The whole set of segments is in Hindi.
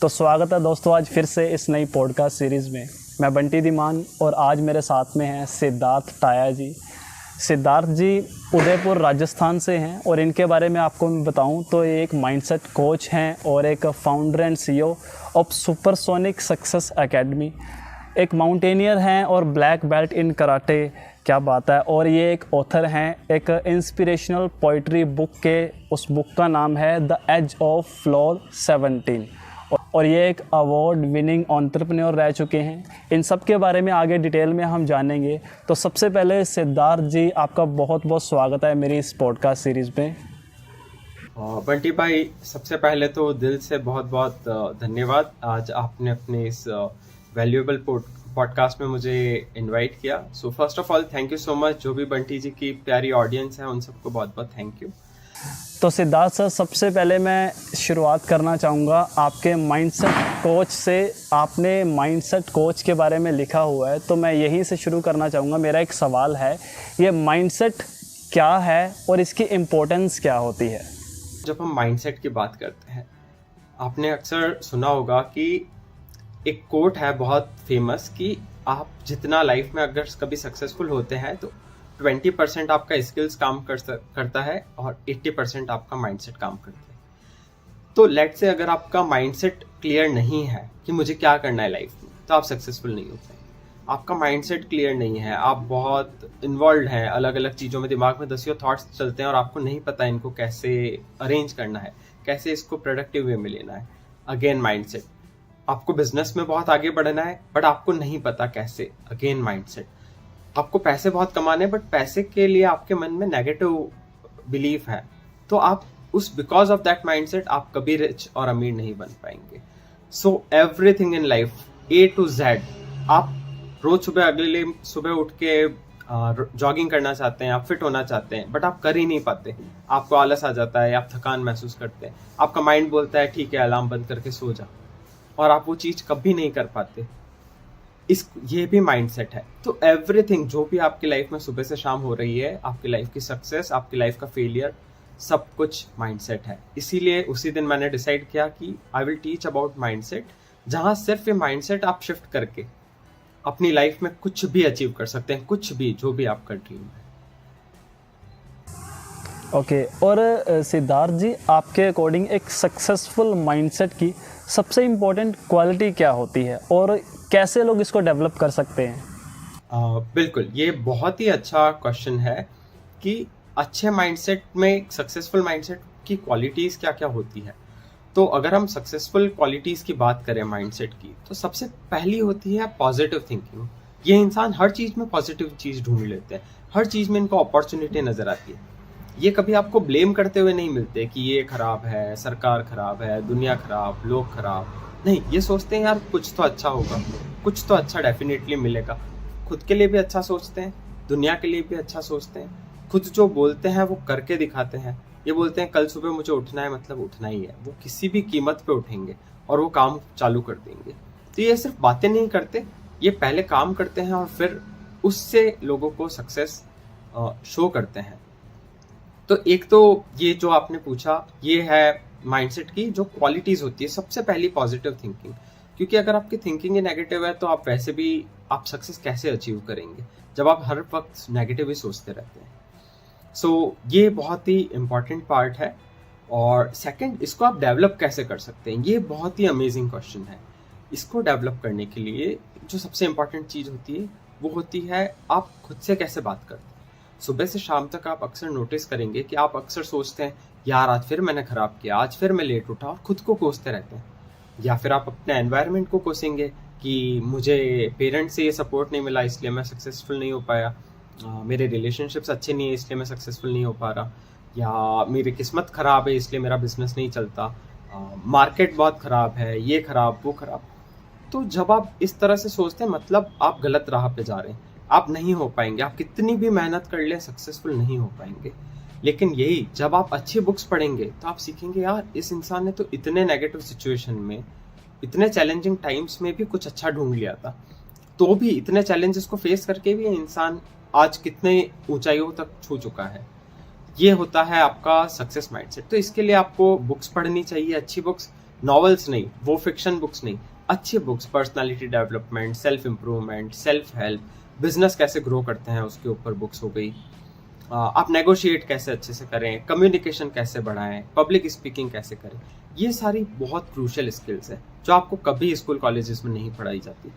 तो स्वागत है दोस्तों आज फिर से इस नई पॉडकास्ट सीरीज़ में। मैं बंटी धीमान और आज मेरे साथ में हैं सिद्धार्थ टाया जी। सिद्धार्थ जी उदयपुर राजस्थान से हैं और इनके बारे में आपको मैं बताऊं तो ये एक माइंडसेट कोच हैं और एक founder and CEO of supersonic success academy, एक माउंटेनियर हैं और ब्लैक बेल्ट इन कराटे। क्या बात है। और ये एक ऑथर हैं एक इंस्पिरेशनल पोइट्री बुक के, उस बुक का नाम है द एज ऑफ फ्लोर 17 और ये एक अवार्ड विनिंग एंटरप्रेन्योर रह चुके हैं। इन सब के बारे में आगे डिटेल में हम जानेंगे। तो सबसे पहले सिद्धार्थ जी आपका बहुत बहुत स्वागत है मेरी इस पॉडकास्ट सीरीज़ में। बंटी भाई, सबसे पहले तो दिल से बहुत बहुत धन्यवाद। आज आपने अपने इस वैल्यूएबल पॉडकास्ट में मुझे इनवाइट किया। So first of all thank you so much. जो भी बंटी जी की प्यारी ऑडियंस है उन सबको बहुत बहुत थैंक यू। तो सिद्धार्थ सर, सबसे पहले मैं शुरुआत करना चाहूँगा आपके माइंडसेट कोच से। आपने माइंडसेट कोच के बारे में लिखा हुआ है तो मैं यहीं से शुरू करना चाहूँगा। मेरा एक सवाल है, ये माइंडसेट क्या है और इसकी इम्पोर्टेंस क्या होती है? जब हम माइंडसेट की बात करते हैं, आपने अक्सर सुना होगा कि एक कोट है बहुत फेमस कि आप जितना लाइफ में अगर कभी सक्सेसफुल होते हैं तो 20% आपका स्किल्स काम करता है और 80% आपका माइंडसेट काम करता है। तो लेट से अगर आपका माइंडसेट क्लियर नहीं है कि मुझे क्या करना है लाइफ में, तो आप सक्सेसफुल नहीं हो पाएंगे। आपका माइंडसेट क्लियर नहीं है, आप बहुत इन्वॉल्व हैं अलग अलग चीज़ों में, दिमाग में दसियों थॉट्स चलते हैं और आपको नहीं पता इनको कैसे अरेंज करना है, कैसे इसको प्रोडक्टिव वे में लेना है। Again mindset. आपको बिजनेस में बहुत आगे बढ़ना है बट आपको नहीं पता कैसे। Again mindset. आपको पैसे बहुत कमाने हैं बट पैसे के लिए आपके मन में नेगेटिव बिलीफ है, तो आप उस बिकॉज ऑफ दैट माइंडसेट आप कभी रिच और अमीर नहीं बन पाएंगे। So everything in life A to Z, आप रोज सुबह अगले सुबह उठ के जॉगिंग करना चाहते हैं, आप फिट होना चाहते हैं बट आप कर ही नहीं पाते। आपको आलस आ जाता है, आप थकान महसूस करते हैं, आपका माइंड बोलता है ठीक है अलार्म बंद करके सो जा, और आप वो चीज कभी नहीं कर पाते। ये भी माइंडसेट है। तो एवरीथिंग जो भी आपकी लाइफ में सुबह से शाम हो रही है, आपकी लाइफ की सक्सेस, आपकी लाइफ का फेलियर, सब कुछ माइंडसेट है। इसीलिए उसी दिन मैंने डिसाइड किया कि I will teach about mindset, जहां सिर्फ ये माइंडसेट आप शिफ्ट करके अपनी लाइफ में कुछ भी अचीव कर सकते हैं, कुछ भी, जो भी आपका ड्रीम है। ओके। और सिद्धार्थ जी, आपके अकॉर्डिंग एक सक्सेसफुल माइंडसेट की सबसे इम्पोर्टेंट क्वालिटी क्या होती है और कैसे लोग इसको डेवलप कर सकते हैं? बिल्कुल, ये बहुत ही अच्छा क्वेश्चन है कि अच्छे माइंडसेट में, सक्सेसफुल माइंडसेट की क्वालिटीज़ क्या क्या होती है। तो अगर हम सक्सेसफुल क्वालिटीज़ की बात करें माइंडसेट की, तो सबसे पहली होती है पॉजिटिव थिंकिंग। ये इंसान हर चीज़ में पॉजिटिव चीज़ ढूंढ लेते हैं, हर चीज़ में इनको अपॉर्चुनिटी नज़र आती है। ये कभी आपको ब्लेम करते हुए नहीं मिलते कि ये खराब है, सरकार खराब है, दुनिया खराब, लोग खराब। नहीं, ये सोचते हैं यार कुछ तो अच्छा होगा, कुछ तो अच्छा डेफिनेटली मिलेगा। खुद के लिए भी अच्छा सोचते हैं, दुनिया के लिए भी अच्छा सोचते हैं। खुद जो बोलते हैं वो करके दिखाते हैं। ये बोलते हैं कल सुबह मुझे उठना है, मतलब उठना ही है। वो किसी भी कीमत पे उठेंगे और वो काम चालू कर देंगे। तो ये सिर्फ बातें नहीं करते, ये पहले काम करते हैं और फिर उससे लोगों को सक्सेस शो करते हैं। तो एक तो ये जो आपने पूछा, ये है माइंडसेट की जो क्वालिटीज होती है। सबसे पहली पॉजिटिव थिंकिंग, क्योंकि अगर आपकी थिंकिंग ही नेगेटिव है तो आप वैसे भी आप सक्सेस कैसे अचीव करेंगे जब आप हर वक्त नेगेटिव ही सोचते रहते हैं। सो ये बहुत ही इम्पॉर्टेंट पार्ट है। और सेकंड, इसको आप डेवलप कैसे कर सकते हैं, ये बहुत ही अमेजिंग क्वेश्चन है। इसको डेवलप करने के लिए जो सबसे इम्पॉर्टेंट चीज़ होती है वो होती है आप खुद से कैसे बात करते हैं। सुबह से शाम तक आप अक्सर नोटिस करेंगे कि आप अक्सर सोचते हैं यार आज फिर मैंने खराब किया, आज फिर मैं लेट उठा, और खुद को कोसते रहते हैं। या फिर आप अपने एनवायरनमेंट को कोसेंगे कि मुझे पेरेंट्स से ये सपोर्ट नहीं मिला इसलिए मैं सक्सेसफुल नहीं हो पाया, मेरे रिलेशनशिप्स अच्छे नहीं है इसलिए मैं सक्सेसफुल नहीं हो पा रहा, या मेरी किस्मत ख़राब है इसलिए मेरा बिजनेस नहीं चलता, मार्केट बहुत ख़राब है, ये ख़राब वो ख़राब। तो जब आप इस तरह से सोचते हैं, मतलब आप गलत राह पे जा रहे हैं, आप नहीं हो पाएंगे। आप कितनी भी मेहनत कर ले सक्सेसफुल नहीं हो पाएंगे। लेकिन यही जब आप अच्छी बुक्स पढ़ेंगे तो आप सीखेंगे यार इस इंसान ने तो इतने नेगेटिव सिचुएशन में, इतने चैलेंजिंग टाइम्स में भी कुछ अच्छा ढूंढ लिया था, तो भी इतने चैलेंजेस को फेस करके भी इंसान आज कितने ऊंचाइयों तक छू चुका है। ये होता है आपका सक्सेस माइंडसेट। तो इसके लिए आपको बुक्स पढ़नी चाहिए, अच्छी बुक्स, नॉवेल्स नहीं, वो फिक्शन बुक्स नहीं, अच्छी books, personality development, self improvement, self help, business कैसे ग्रो करते हैं उसके ऊपर बुक्स हो गई। आप नेगोशिएट कैसे अच्छे से करें, कम्युनिकेशन कैसे बढ़ाएं, पब्लिक स्पीकिंग कैसे करें, ये सारी बहुत क्रूशियल स्किल्स है जो आपको कभी स्कूल कॉलेजेस में नहीं पढ़ाई जाती।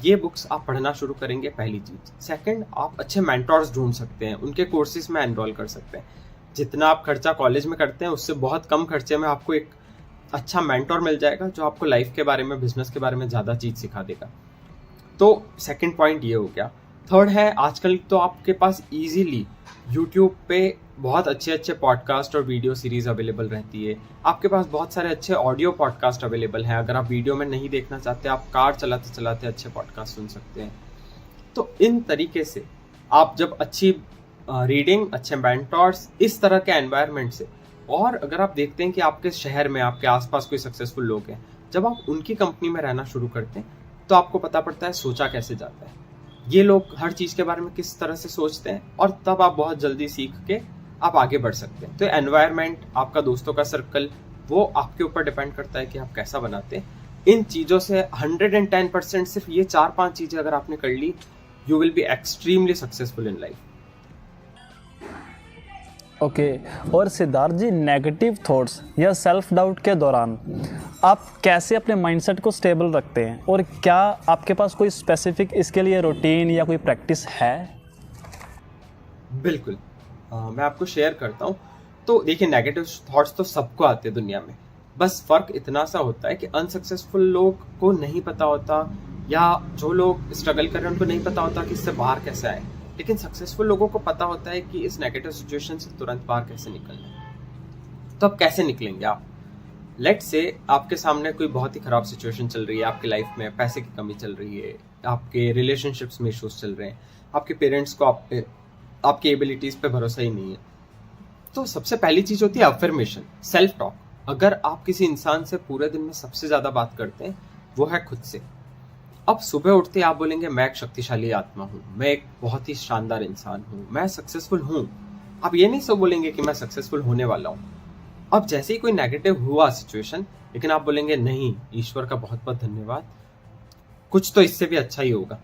ये बुक्स आप पढ़ना शुरू करेंगे, पहली चीज। सेकंड, आप अच्छे मेंटोर्स ढूंढ सकते हैं, उनके कोर्सेज में एनरोल कर सकते हैं। जितना आप खर्चा कॉलेज में करते हैं उससे बहुत कम खर्चे में आपको एक अच्छा मेंटोर मिल जाएगा जो आपको लाइफ के बारे में, बिजनेस के बारे में ज़्यादा चीज़ सिखा देगा। तो सेकंड पॉइंट ये हो गया। थर्ड है, आजकल तो आपके पास इजीली यूट्यूब पे बहुत अच्छे अच्छे पॉडकास्ट और वीडियो सीरीज अवेलेबल रहती है। आपके पास बहुत सारे अच्छे ऑडियो पॉडकास्ट अवेलेबल हैं। अगर आप वीडियो में नहीं देखना चाहते, आप कार चलाते चलाते अच्छे पॉडकास्ट सुन सकते हैं। तो इन तरीके से आप जब अच्छी रीडिंग, अच्छे मेंटोर्स, इस तरह के एनवायरनमेंट से, और अगर आप देखते हैं कि आपके शहर में, आपके आसपास कोई सक्सेसफुल लोग हैं, जब आप उनकी कंपनी में रहना शुरू करते हैं तो आपको पता पड़ता है सोचा कैसे जाता है, ये लोग हर चीज़ के बारे में किस तरह से सोचते हैं, और तब आप बहुत जल्दी सीख के आप आगे बढ़ सकते हैं। तो एनवायरनमेंट, आपका दोस्तों का सर्कल, वो आपके ऊपर डिपेंड करता है कि आप कैसा बनाते हैं। इन चीज़ों से 110% सिर्फ ये 4-5 चीज़ें अगर आपने कर ली, you will be extremely successful in life. Okay और सिद्धार्थ जी, नेगेटिव थॉट्स या सेल्फ डाउट के दौरान आप कैसे अपने माइंडसेट को स्टेबल रखते हैं, और क्या आपके पास कोई स्पेसिफिक इसके लिए रूटीन या कोई प्रैक्टिस है? बिल्कुल, मैं आपको शेयर करता हूँ। तो देखिए, नेगेटिव थॉट्स तो सबको आते हैं दुनिया में, बस फर्क इतना सा होता है कि अनसक्सेसफुल लोग को नहीं पता होता, या जो लोग स्ट्रगल कर रहे हैं उनको नहीं पता होता कि इससे बाहर कैसे आए। लेकिन सक्सेसफुल लोगों को पता होता है कि इस नेगेटिव सिचुएशन से तुरंत बाहर कैसे निकलना है। तो अब कैसे निकलेंगे आप? लेट्स से आपके सामने कोई बहुत ही खराब सिचुएशन चल रही है आपकी लाइफ में, पैसे की कमी चल रही है, आपके रिलेशनशिप्स में इश्यूज चल रहे हैं, आपके पेरेंट्स को आपकी एबिलिटीज पे भरोसा ही नहीं है। तो सबसे पहली चीज होती है अफर्मेशन, सेल्फ टॉक। अगर आप किसी इंसान से पूरे दिन में सबसे ज्यादा बात करते हैं, वो है खुद से। अब सुबह उठते आप बोलेंगे, मैं एक शक्तिशाली आत्मा हूँ, मैं एक बहुत ही शानदार इंसान हूँ, मैं सक्सेसफुल हूँ। आप ये नहीं सब बोलेंगे कि मैं सक्सेसफुल होने वाला हूँ। अब जैसे ही कोई नेगेटिव हुआ सिचुएशन, लेकिन आप बोलेंगे, नहीं, ईश्वर का बहुत बहुत धन्यवाद, कुछ तो इससे भी अच्छा ही होगा,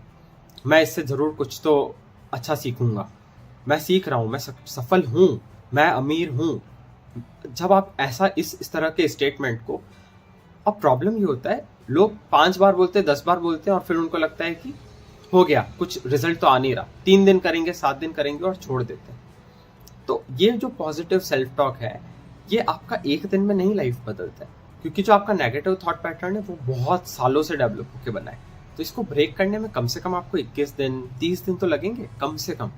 मैं इससे जरूर कुछ तो अच्छा सीखूंगा, मैं सीख रहा हूँ, मैं सफल हूँ, मैं अमीर हूँ। जब आप ऐसा इस तरह के स्टेटमेंट को, अब प्रॉब्लम ये होता है, लोग 5 बार बोलते हैं, 10 बार बोलते हैं, और फिर उनको लगता है कि हो गया, कुछ रिजल्ट तो आ नहीं रहा, 3 दिन करेंगे, 7 दिन करेंगे और छोड़ देते हैं। तो ये जो पॉजिटिव सेल्फ टॉक है, ये आपका एक दिन में नहीं लाइफ बदलता है, क्योंकि जो आपका नेगेटिव थॉट पैटर्न है वो बहुत सालों से डेवलप होकर बना है। तो इसको ब्रेक करने में कम से कम आपको 21 दिन, 30 दिन तो लगेंगे कम से कम।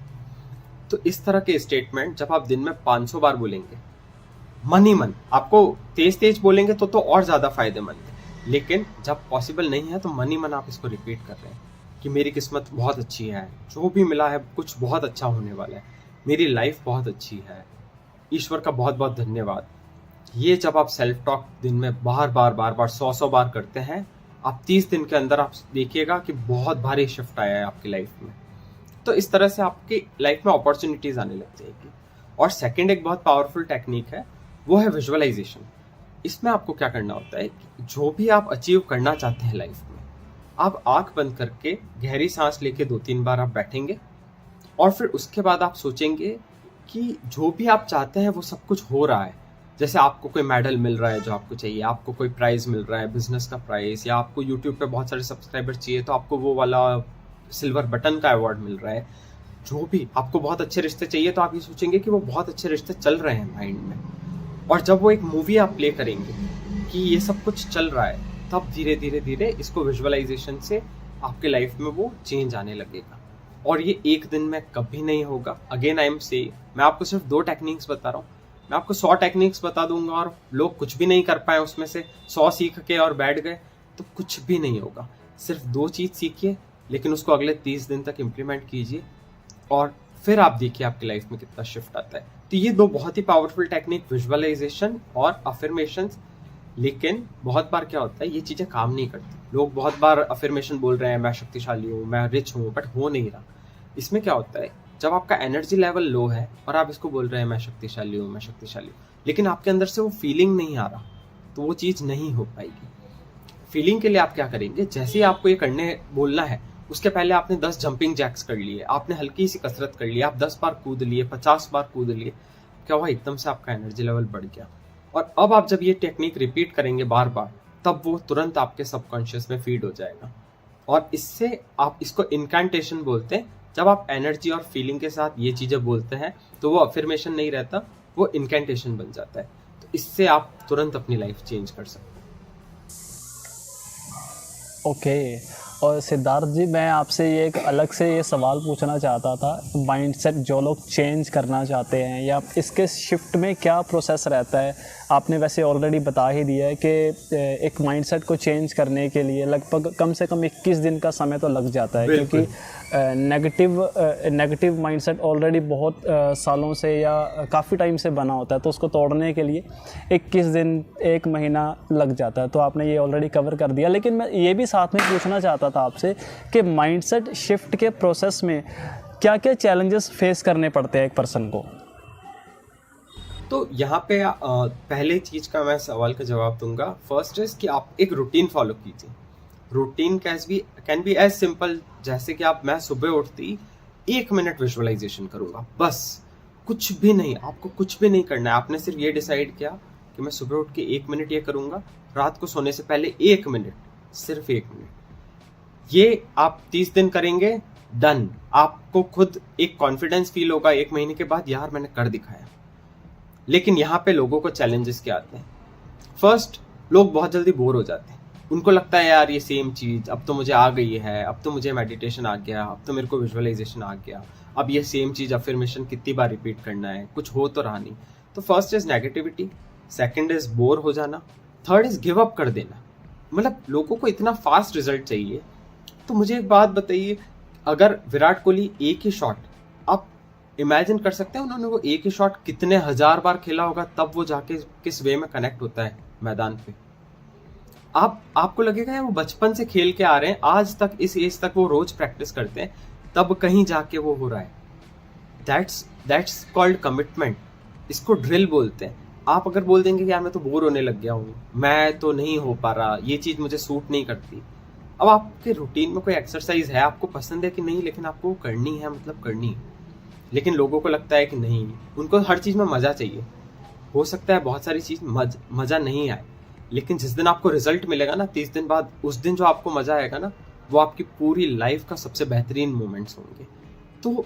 तो इस तरह के स्टेटमेंट जब आप दिन में 500 बार बोलेंगे, मन ही मन, आपको तेज तेज बोलेंगे तो और ज्यादा फायदेमंद है, लेकिन जब पॉसिबल नहीं है तो मन ही मन आप इसको रिपीट कर रहे हैं कि मेरी किस्मत बहुत अच्छी है, जो भी मिला है कुछ बहुत अच्छा होने वाला है, मेरी लाइफ बहुत अच्छी है, ईश्वर का बहुत बहुत धन्यवाद। ये जब आप सेल्फ टॉक दिन में बार बार 100 बार करते हैं, आप 30 दिन के अंदर आप देखिएगा कि बहुत भारी शिफ्ट आया है आपकी लाइफ में। तो इस तरह से आपकी लाइफ में अपॉर्चुनिटीज आने लग जाएगी। और सेकंड एक बहुत पावरफुल टेक्निक है, वो है विजुअलाइजेशन। इसमें आपको क्या करना होता है कि जो भी आप अचीव करना चाहते हैं लाइफ में, आप आंख बंद करके गहरी सांस लेके 2-3 बार आप बैठेंगे, और फिर उसके बाद आप सोचेंगे कि जो भी आप चाहते हैं वो सब कुछ हो रहा है। जैसे आपको कोई मेडल मिल रहा है जो आपको चाहिए, आपको कोई प्राइज मिल रहा है, बिजनेस का प्राइज, या आपको यूट्यूब पे बहुत सारे सब्सक्राइबर चाहिए तो आपको वो वाला सिल्वर बटन का अवार्ड मिल रहा है। जो भी आपको बहुत अच्छे रिश्ते चाहिए तो आप ये सोचेंगे कि वो बहुत अच्छे रिश्ते चल रहे हैं माइंड में। और जब वो एक मूवी आप प्ले करेंगे कि ये सब कुछ चल रहा है, तब धीरे धीरे इसको विजुअलाइजेशन से आपके लाइफ में वो चेंज आने लगेगा। और ये एक दिन में कभी नहीं होगा। अगेन आई एम से, मैं आपको सिर्फ 2 टेक्निक्स बता रहा हूँ, मैं आपको 100 टेक्निक्स बता दूंगा और लोग कुछ भी नहीं कर पाए उसमें से, 100 सीख के और बैठ गए, तो कुछ भी नहीं होगा। सिर्फ 2 चीज सीखिए, लेकिन उसको अगले 30 दिन तक इम्प्लीमेंट कीजिए, और फिर आप देखिए आपकी लाइफ में कितना शिफ्ट आता है। तो ये 2 बहुत ही पावरफुल टेक्निक, विजुअलाइजेशन और अफर्मेशंस। लेकिन बहुत बार क्या होता है, ये चीजें काम नहीं करती। लोग बहुत बार अफर्मेशन बोल रहे हैं, मैं शक्तिशाली हूँ, मैं रिच हूँ, बट हो नहीं रहा। इसमें क्या होता है, जब आपका एनर्जी लेवल लो है और आप इसको बोल रहे हैं मैं शक्तिशाली हूँ, मैं शक्तिशाली हूँ, लेकिन आपके अंदर से वो फीलिंग नहीं आ रहा, तो वो चीज़ नहीं हो पाएगी। फीलिंग के लिए आप क्या करेंगे, जैसे ही आपको ये करने बोलना है उसके पहले आपने 10 जंपिंग जैक्स कर लिए, आपने हल्की सी कसरत कर ली, आप 10 बार कूद लिए, 50 बार कूद लिए, क्या हुआ, एकदम से आपका एनर्जी लेवल बढ़ गया। और अब आप जब ये टेक्निक रिपीट करेंगे बार बार, तब वो तुरंत आपके सबकॉन्शियस में फीड हो जाएगा। और इससे आप इसको इनकैंटेशन बोलते हैं। जब आप एनर्जी और फीलिंग के साथ ये चीज़ें बोलते हैं तो वो अफर्मेशन नहीं रहता, वो इनकैंटेशन बन जाता है। तो इससे आप तुरंत अपनी लाइफ चेंज कर सकते हैं। ओके। और सिद्धार्थ जी, मैं आपसे ये एक अलग से ये सवाल पूछना चाहता था, माइंडसेट जो लोग चेंज करना चाहते हैं या इसके शिफ्ट में क्या प्रोसेस रहता है? आपने वैसे ऑलरेडी बता ही दिया है कि एक माइंडसेट को चेंज करने के लिए लगभग कम से कम 21 दिन का समय तो लग जाता है, क्योंकि नेगेटिव माइंडसेट ऑलरेडी बहुत सालों से या काफ़ी टाइम से बना होता है, तो उसको तोड़ने के लिए 21 दिन 1 महीना लग जाता है। तो आपने ये ऑलरेडी कवर कर दिया, लेकिन मैं ये भी साथ में पूछना चाहता था आपसे कि माइंडसेट शिफ्ट के प्रोसेस में क्या क्या चैलेंजेस फेस करने पड़ते हैं एक पर्सन को? तो यहाँ पे पहले चीज़ का मैं सवाल का जवाब दूंगा। फर्स्ट इज कि आप एक रूटीन फॉलो कीजिए। Routine can be as simple जैसे कि मैं सुबह उठती 1 मिनट विजुअलाइजेशन करूंगा, बस कुछ भी नहीं, आपको कुछ भी नहीं करना है। आपने सिर्फ ये डिसाइड किया कि मैं सुबह उठ के 1 मिनट ये करूंगा, रात को सोने से पहले 1 मिनट, सिर्फ 1 मिनट। ये आप 30 दिन करेंगे, डन। आपको खुद एक कॉन्फिडेंस फील होगा 1 महीने के बाद, यार मैंने कर दिखाया। लेकिन यहाँ पे लोगों को चैलेंजेस क्या आते हैं? फर्स्ट, लोग बहुत जल्दी बोर हो जाते हैं। उनको लगता है यार ये सेम चीज अब तो मुझे आ गई है, अब तो मुझे मेडिटेशन आ गया, अब तो मेरे को विजुअलाइजेशन आ गया, अब ये सेम चीज अफर्मेशन कितनी बार रिपीट करना है, कुछ हो तो रहा नहीं। तो first is negativity, second is bore हो जाना, थर्ड इज गिव अप कर देना। मतलब लोगों को इतना फास्ट रिजल्ट चाहिए। तो मुझे एक बात बताइए, अगर विराट कोहली एक ही शॉट, आप इमेजिन कर सकते हैं उन्होंने वो एक ही शॉट कितने 1000 बार खेला होगा, तब वो जाके किस वे में कनेक्ट होता है मैदान पे। आपको लगेगा यार वो बचपन से खेल के आ रहे हैं, आज तक इस एज तक वो रोज प्रैक्टिस करते हैं, तब कहीं जाके वो हो रहा है। That's called commitment. इसको ड्रिल बोलते हैं। आप अगर बोल देंगे कि यार मैं तो बोर होने लग गया हूँ, मैं तो नहीं हो पा रहा, ये चीज मुझे सूट नहीं करती। अब आपके रूटीन में कोई एक्सरसाइज है, आपको पसंद है कि नहीं, लेकिन आपको करनी है, मतलब करनी है। लेकिन लोगों को लगता है कि नहीं, उनको हर चीज में मजा चाहिए। हो सकता है बहुत सारी चीज मजा नहीं आए, लेकिन जिस दिन आपको रिजल्ट मिलेगा ना 30 दिन बाद, उस दिन जो आपको मजा आएगा ना, वो आपकी पूरी लाइफ का सबसे बेहतरीन मोमेंट्स होंगे। तो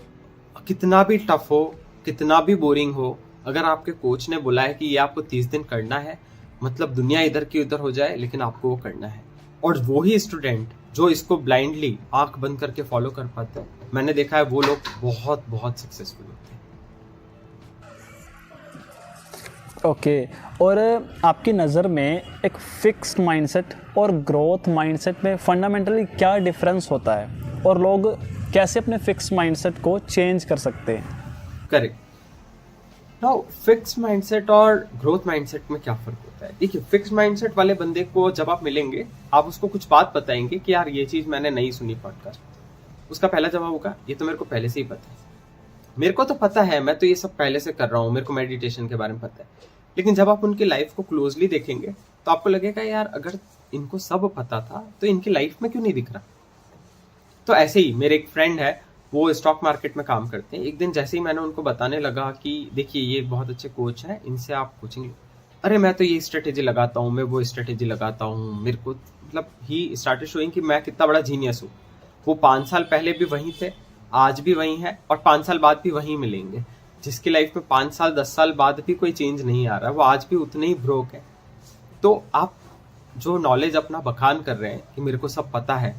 कितना भी टफ हो, कितना भी बोरिंग हो, अगर आपके कोच ने बोला है कि ये आपको 30 दिन करना है, मतलब दुनिया इधर की उधर हो जाए, लेकिन आपको वो करना है। और वो ही स्टूडेंट जो इसको ब्लाइंडली आंख बंद करके फॉलो कर पाता है, मैंने देखा है वो लोग बहुत बहुत सक्सेसफुल होते हैं। ओके। और आपकी नज़र में एक फिक्स्ड माइंडसेट और ग्रोथ माइंडसेट में फंडामेंटली क्या डिफरेंस होता है, और लोग कैसे अपने फिक्स्ड माइंडसेट को चेंज कर सकते हैं? करेक्ट। नाउ फिक्स्ड माइंडसेट और ग्रोथ माइंडसेट में क्या फर्क होता है? देखिए, फिक्स्ड माइंडसेट वाले बंदे को जब आप मिलेंगे, आप उसको कुछ बात बताएंगे कि यार ये चीज मैंने नहीं सुनी पॉडकास्ट, उसका पहला जवाब होगा ये तो मेरे को पहले से ही पता है, मेरे को तो पता है, मैं तो ये सब पहले से कर रहा हूँ, मेरे को मेडिटेशन के बारे में पता है। लेकिन जब आप उनकी लाइफ को क्लोजली देखेंगे तो आपको लगेगा यार अगर इनको सब पता था तो इनकी लाइफ में क्यों नहीं दिख रहा। तो ऐसे ही मेरे एक फ्रेंड है, वो स्टॉक मार्केट में काम करते हैं। एक दिन जैसे ही मैंने उनको बताने लगा कि देखिए ये बहुत अच्छे कोच हैं, इनसे आप कोचिंग लो, अरे मैं तो ये स्ट्रेटेजी लगाता हूँ, मैं वो स्ट्रेटेजी लगाता हूँ, मेरे को मतलब ही स्टार्टेड शोइंग कि मैं कितना बड़ा जीनियस हूँ। वो 5 साल पहले भी वहीं थे, आज भी वहीं है, और 5 साल बाद भी वहीं मिलेंगे। जिसकी लाइफ में 5 साल 10 साल बाद भी कोई चेंज नहीं आ रहा, वो आज भी उतने ही ब्रोक है। तो आप जो नॉलेज अपना बखान कर रहे हैं कि मेरे को सब पता है,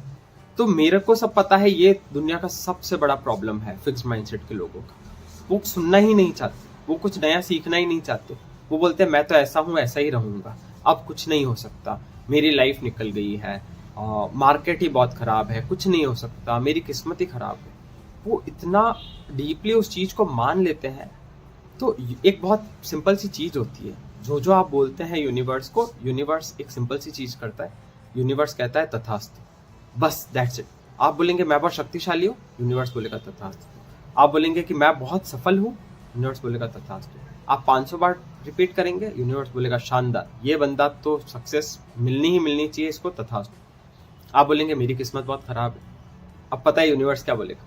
तो मेरे को सब पता है, ये दुनिया का सबसे बड़ा प्रॉब्लम है फिक्स्ड माइंडसेट के लोगों का। वो सुनना ही नहीं चाहते, वो कुछ नया सीखना ही नहीं चाहते। वो बोलते हैं मैं तो ऐसा हूँ, ऐसा ही रहूंगा, अब कुछ नहीं हो सकता, मेरी लाइफ निकल गई है, मार्केट ही बहुत खराब है, कुछ नहीं हो सकता, मेरी किस्मत ही खराब है। वो इतना डीपली उस चीज को मान लेते हैं। तो एक बहुत सिंपल सी चीज होती है, जो आप बोलते हैं यूनिवर्स को, यूनिवर्स एक सिंपल सी चीज करता है, यूनिवर्स कहता है तथास्तु, बस दैट्स इट। आप बोलेंगे मैं बहुत शक्तिशाली हूँ, यूनिवर्स बोलेगा तथास्तु। आप बोलेंगे कि मैं बहुत सफल हूँ, यूनिवर्स बोलेगा तथास्तु। आप 500 बार रिपीट करेंगे, यूनिवर्स बोलेगा शानदार, ये बंदा तो सक्सेस मिलनी ही मिलनी चाहिए इसको, तथास्तु। आप बोलेंगे मेरी किस्मत बहुत खराब है, अब पता है यूनिवर्स क्या बोलेगा,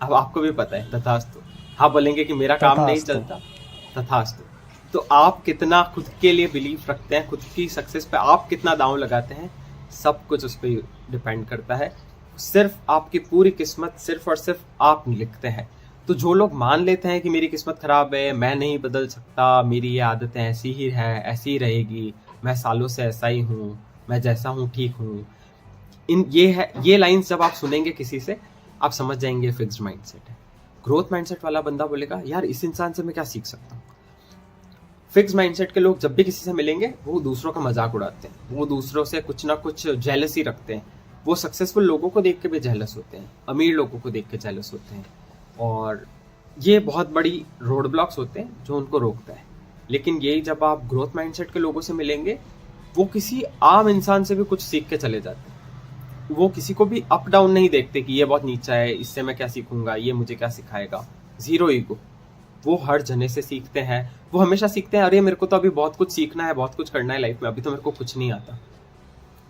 अब आपको भी पता है, तथास्तु। आप बोलेंगे कि मेरा काम नहीं चलता, तथास्तु। तो आप कितना खुद के लिए बिलीव रखते हैं, खुद की सक्सेस पे आप कितना दांव लगाते हैं, सब कुछ उस पर डिपेंड करता है। सिर्फ आपकी पूरी किस्मत सिर्फ और सिर्फ आप लिखते हैं। तो जो लोग मान लेते हैं कि मेरी किस्मत खराब है, मैं नहीं बदल सकता, मेरी ये आदतें ऐसी ही है, ऐसी ही रहेगी, मैं सालों से ऐसा ही हूँ, मैं जैसा हूँ ठीक हूँ, ये लाइंस जब आप सुनेंगे किसी से, आप समझ जाएंगे फिक्स्ड माइंडसेट है। ग्रोथ माइंडसेट वाला बंदा बोलेगा यार इस इंसान से मैं क्या सीख सकता हूँ। फिक्स्ड माइंडसेट के लोग जब भी किसी से मिलेंगे वो दूसरों का मजाक उड़ाते हैं, वो दूसरों से कुछ ना कुछ जेलसी रखते हैं, वो सक्सेसफुल लोगों को देख के भी जेलस होते हैं, अमीर लोगों को देख के जेलस होते हैं, और ये बहुत बड़ी रोड ब्लॉक्स होते हैं जो उनको रोकता है। लेकिन यही जब आप ग्रोथ माइंडसेट के लोगों से मिलेंगे, वो किसी आम इंसान से भी कुछ सीख के चले जाते हैं। वो किसी को भी अप डाउन नहीं देखते कि ये बहुत नीचा है, इससे मैं क्या सीखूंगा, ये मुझे क्या सिखाएगा। जीरो ईगो, वो हर जने से सीखते हैं। वो हमेशा सीखते हैं अरे मेरे को तो अभी बहुत कुछ सीखना है, बहुत कुछ करना है लाइफ में, अभी तो मेरे को कुछ नहीं आता।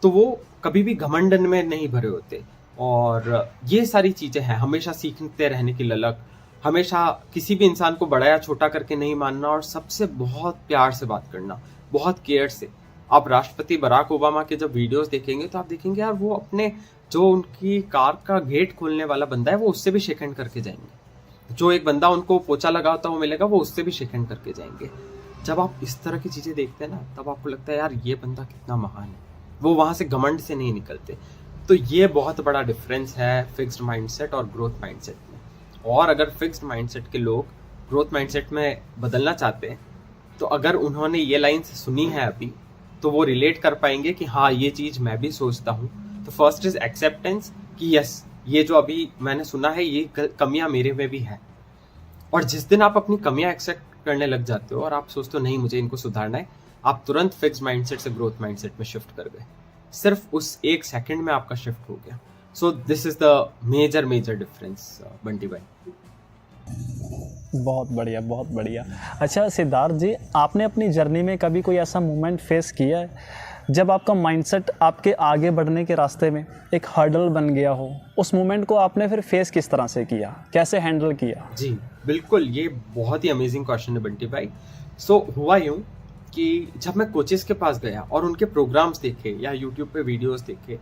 तो वो कभी भी घमंडन में नहीं भरे होते। और ये सारी चीजें हैं, हमेशा सीखते रहने की ललक, हमेशा किसी भी इंसान को बड़ा या छोटा करके नहीं मानना, और सबसे बहुत प्यार से बात करना, बहुत केयर से। आप राष्ट्रपति बराक ओबामा के जब वीडियोस देखेंगे तो आप देखेंगे यार वो अपने जो उनकी कार का गेट खोलने वाला बंदा है वो उससे भी शेक हैंड करके जाएंगे। जो एक बंदा उनको पोछा लगा होता है वो मिलेगा, वो उससे भी शेक हैंड करके जाएंगे। जब आप इस तरह की चीजें देखते हैं ना, तब आपको लगता है यार ये बंदा कितना महान है। वो वहां से घमंड से नहीं निकलते। तो ये बहुत बड़ा डिफरेंस है फिक्स्ड माइंडसेट और ग्रोथ माइंडसेट में। और अगर फिक्स्ड माइंडसेट के लोग ग्रोथ माइंडसेट में बदलना चाहते हैं, तो अगर उन्होंने ये लाइन सुनी है अभी, तो वो रिलेट कर पाएंगे कि हाँ ये चीज मैं भी सोचता हूँ। तो फर्स्ट इज एक्सेप्टेंस कि यस ये जो अभी मैंने सुना है ये कमियां मेरे में भी है। और जिस दिन आप अपनी कमियां एक्सेप्ट करने लग जाते हो और आप सोचते हो नहीं मुझे इनको सुधारना है, आप तुरंत फिक्स्ड माइंडसेट से ग्रोथ माइंडसेट में शिफ्ट कर गए। सिर्फ उस एक सेकंड में आपका शिफ्ट हो गया। So this is the major difference Bunty भाई। बहुत बढ़िया, बहुत बढ़िया। अच्छा सिद्धार्थ जी, आपने अपनी जर्नी में कभी कोई ऐसा मोमेंट फेस किया है जब आपका माइंडसेट आपके आगे बढ़ने के रास्ते में एक हर्डल बन गया हो? उस मोमेंट को आपने फिर फेस किस तरह से किया, कैसे हैंडल किया? जी बिल्कुल, ये बहुत ही अमेजिंग क्वेश्चन है बंटी भाई। सो हुआ यूं कि जब मैं कोचेस के पास गया और उनके प्रोग्राम्स देखे या यूट्यूब पे वीडियोस देखे,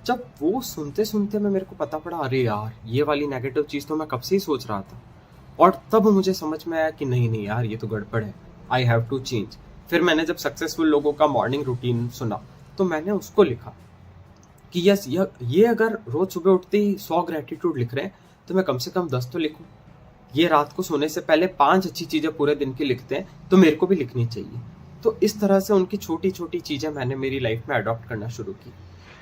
जब वो सुनते सुनते मेरे को पता पड़ा अरे यार ये वाली नेगेटिव चीज़ तो मैं कब से ही सोच रहा था। और तब मुझे समझ में आया कि नहीं यार ये तो गड़बड़ है, आई हैव टू चेंज। फिर मैंने जब सक्सेसफुल लोगों का मॉर्निंग रूटीन सुना तो मैंने उसको लिखा कि यस ये अगर रोज सुबह उठते ही 100 ग्रेटिट्यूड लिख रहे हैं तो मैं कम से कम 10 तो लिखूं। ये रात को सोने से पहले 5 अच्छी चीजें पूरे दिन की लिखते हैं तो मेरे को भी लिखनी चाहिए। तो इस तरह से उनकी छोटी छोटी चीजें मैंने मेरी लाइफ में अडॉप्ट करना शुरू की।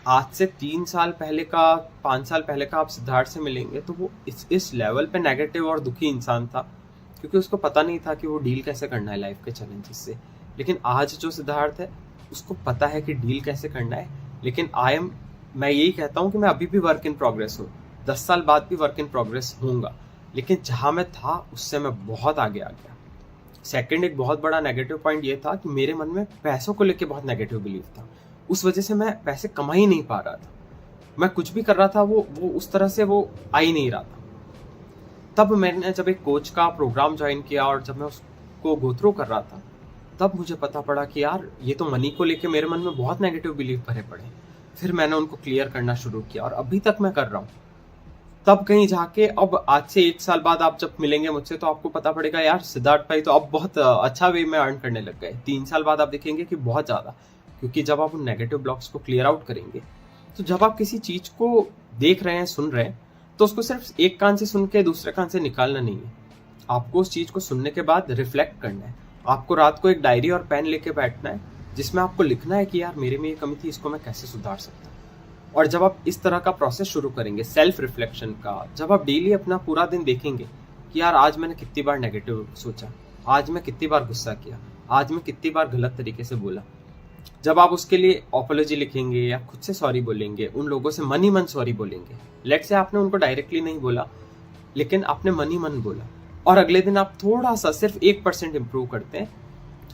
आज से 3 साल पहले का 5 साल पहले का आप सिद्धार्थ से मिलेंगे तो वो इस लेवल पे नेगेटिव और दुखी इंसान था, क्योंकि उसको पता नहीं था कि वो डील कैसे करना है लाइफ के चैलेंजेस से। लेकिन आज जो सिद्धार्थ है उसको पता है कि डील कैसे करना है। लेकिन मैं यही कहता हूँ कि मैं अभी भी वर्क इन प्रोग्रेस हूँ, 10 साल बाद भी वर्क इन प्रोग्रेस हूँगा। लेकिन जहाँ मैं था उससे मैं बहुत आगे आ गया। सेकंड एक बहुत बड़ा नेगेटिव पॉइंट ये था कि मेरे मन में पैसों को लेके बहुत नेगेटिव बिलीव था। उस वजह से मैं पैसे कमा ही नहीं पा रहा था। मैं कुछ भी कर रहा था वो उस तरह से वो आ ही नहीं रहा था। तब मैंने जब एक कोच का प्रोग्राम ज्वाइन किया और जब मैं उसको गो थ्रू कर रहा था, तब मुझे पता पड़ा कि यार ये तो मनी को लेके मेरे मन में बहुत नेगेटिव बिलीव भरे पड़े। फिर मैंने उनको क्लियर करना शुरू किया और अभी तक मैं कर रहा हूँ। तब कहीं जाके अब आज से 1 साल बाद आप जब मिलेंगे मुझसे तो आपको पता पड़ेगा यार सिद्धार्थ भाई तो अब बहुत अच्छा वे में अर्न करने लग गए। 3 साल बाद आप देखेंगे कि बहुत ज़्यादा, क्योंकि जब आप उन नेगेटिव ब्लॉक्स को क्लियर आउट करेंगे, तो जब आप किसी चीज़ को देख रहे हैं, सुन रहे हैं, तो उसको सिर्फ एक कान से सुन के दूसरे कान से निकालना नहीं है। आपको उस चीज़ को सुनने के बाद रिफ्लेक्ट करना है। आपको रात को एक डायरी और पेन लेके बैठना है जिसमें आपको लिखना है कि यार मेरे में ये कमी थी, इसको मैं कैसे सुधार सकता हूँ। और जब आप इस तरह का प्रोसेस शुरू करेंगे सेल्फ रिफ्लेक्शन का, जब आप डेली अपना पूरा दिन देखेंगे कि यार आज मैंने कितनी बार नेगेटिव सोचा, आज मैं कितनी बार गुस्सा किया, आज मैं कितनी बार गलत तरीके से बोला, जब आप उसके लिए अपॉलॉजी लिखेंगे या खुद से सॉरी बोलेंगे, उन लोगों से मन ही मन सॉरी बोलेंगे। लेट से आपने उनको डायरेक्टली नहीं बोला, लेकिन आपने मन ही मन बोला, और अगले दिन आप थोड़ा सा सिर्फ 1% इम्प्रूव करते हैं,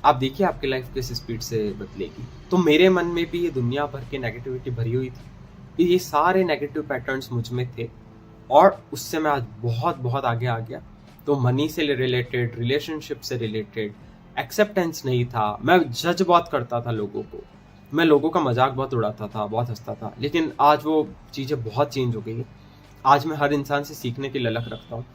आप देखिए आपकी लाइफ किस स्पीड से बदलेगी। तो मेरे मन में भी ये दुनिया भर की नेगेटिविटी भरी हुई थी, ये सारे नेगेटिव पैटर्न्स मुझ में थे, और उससे मैं आज बहुत बहुत आगे आ गया। तो मनी से रिलेटेड, रिलेशनशिप से रिलेटेड एक्सेप्टेंस नहीं था, मैं जज बहुत करता था लोगों को, मैं लोगों का मजाक बहुत उड़ाता था, बहुत हंसता था, लेकिन आज वो चीज़ें बहुत चेंज हो गई है। आज मैं हर इंसान से सीखने की ललक रखता हूँ,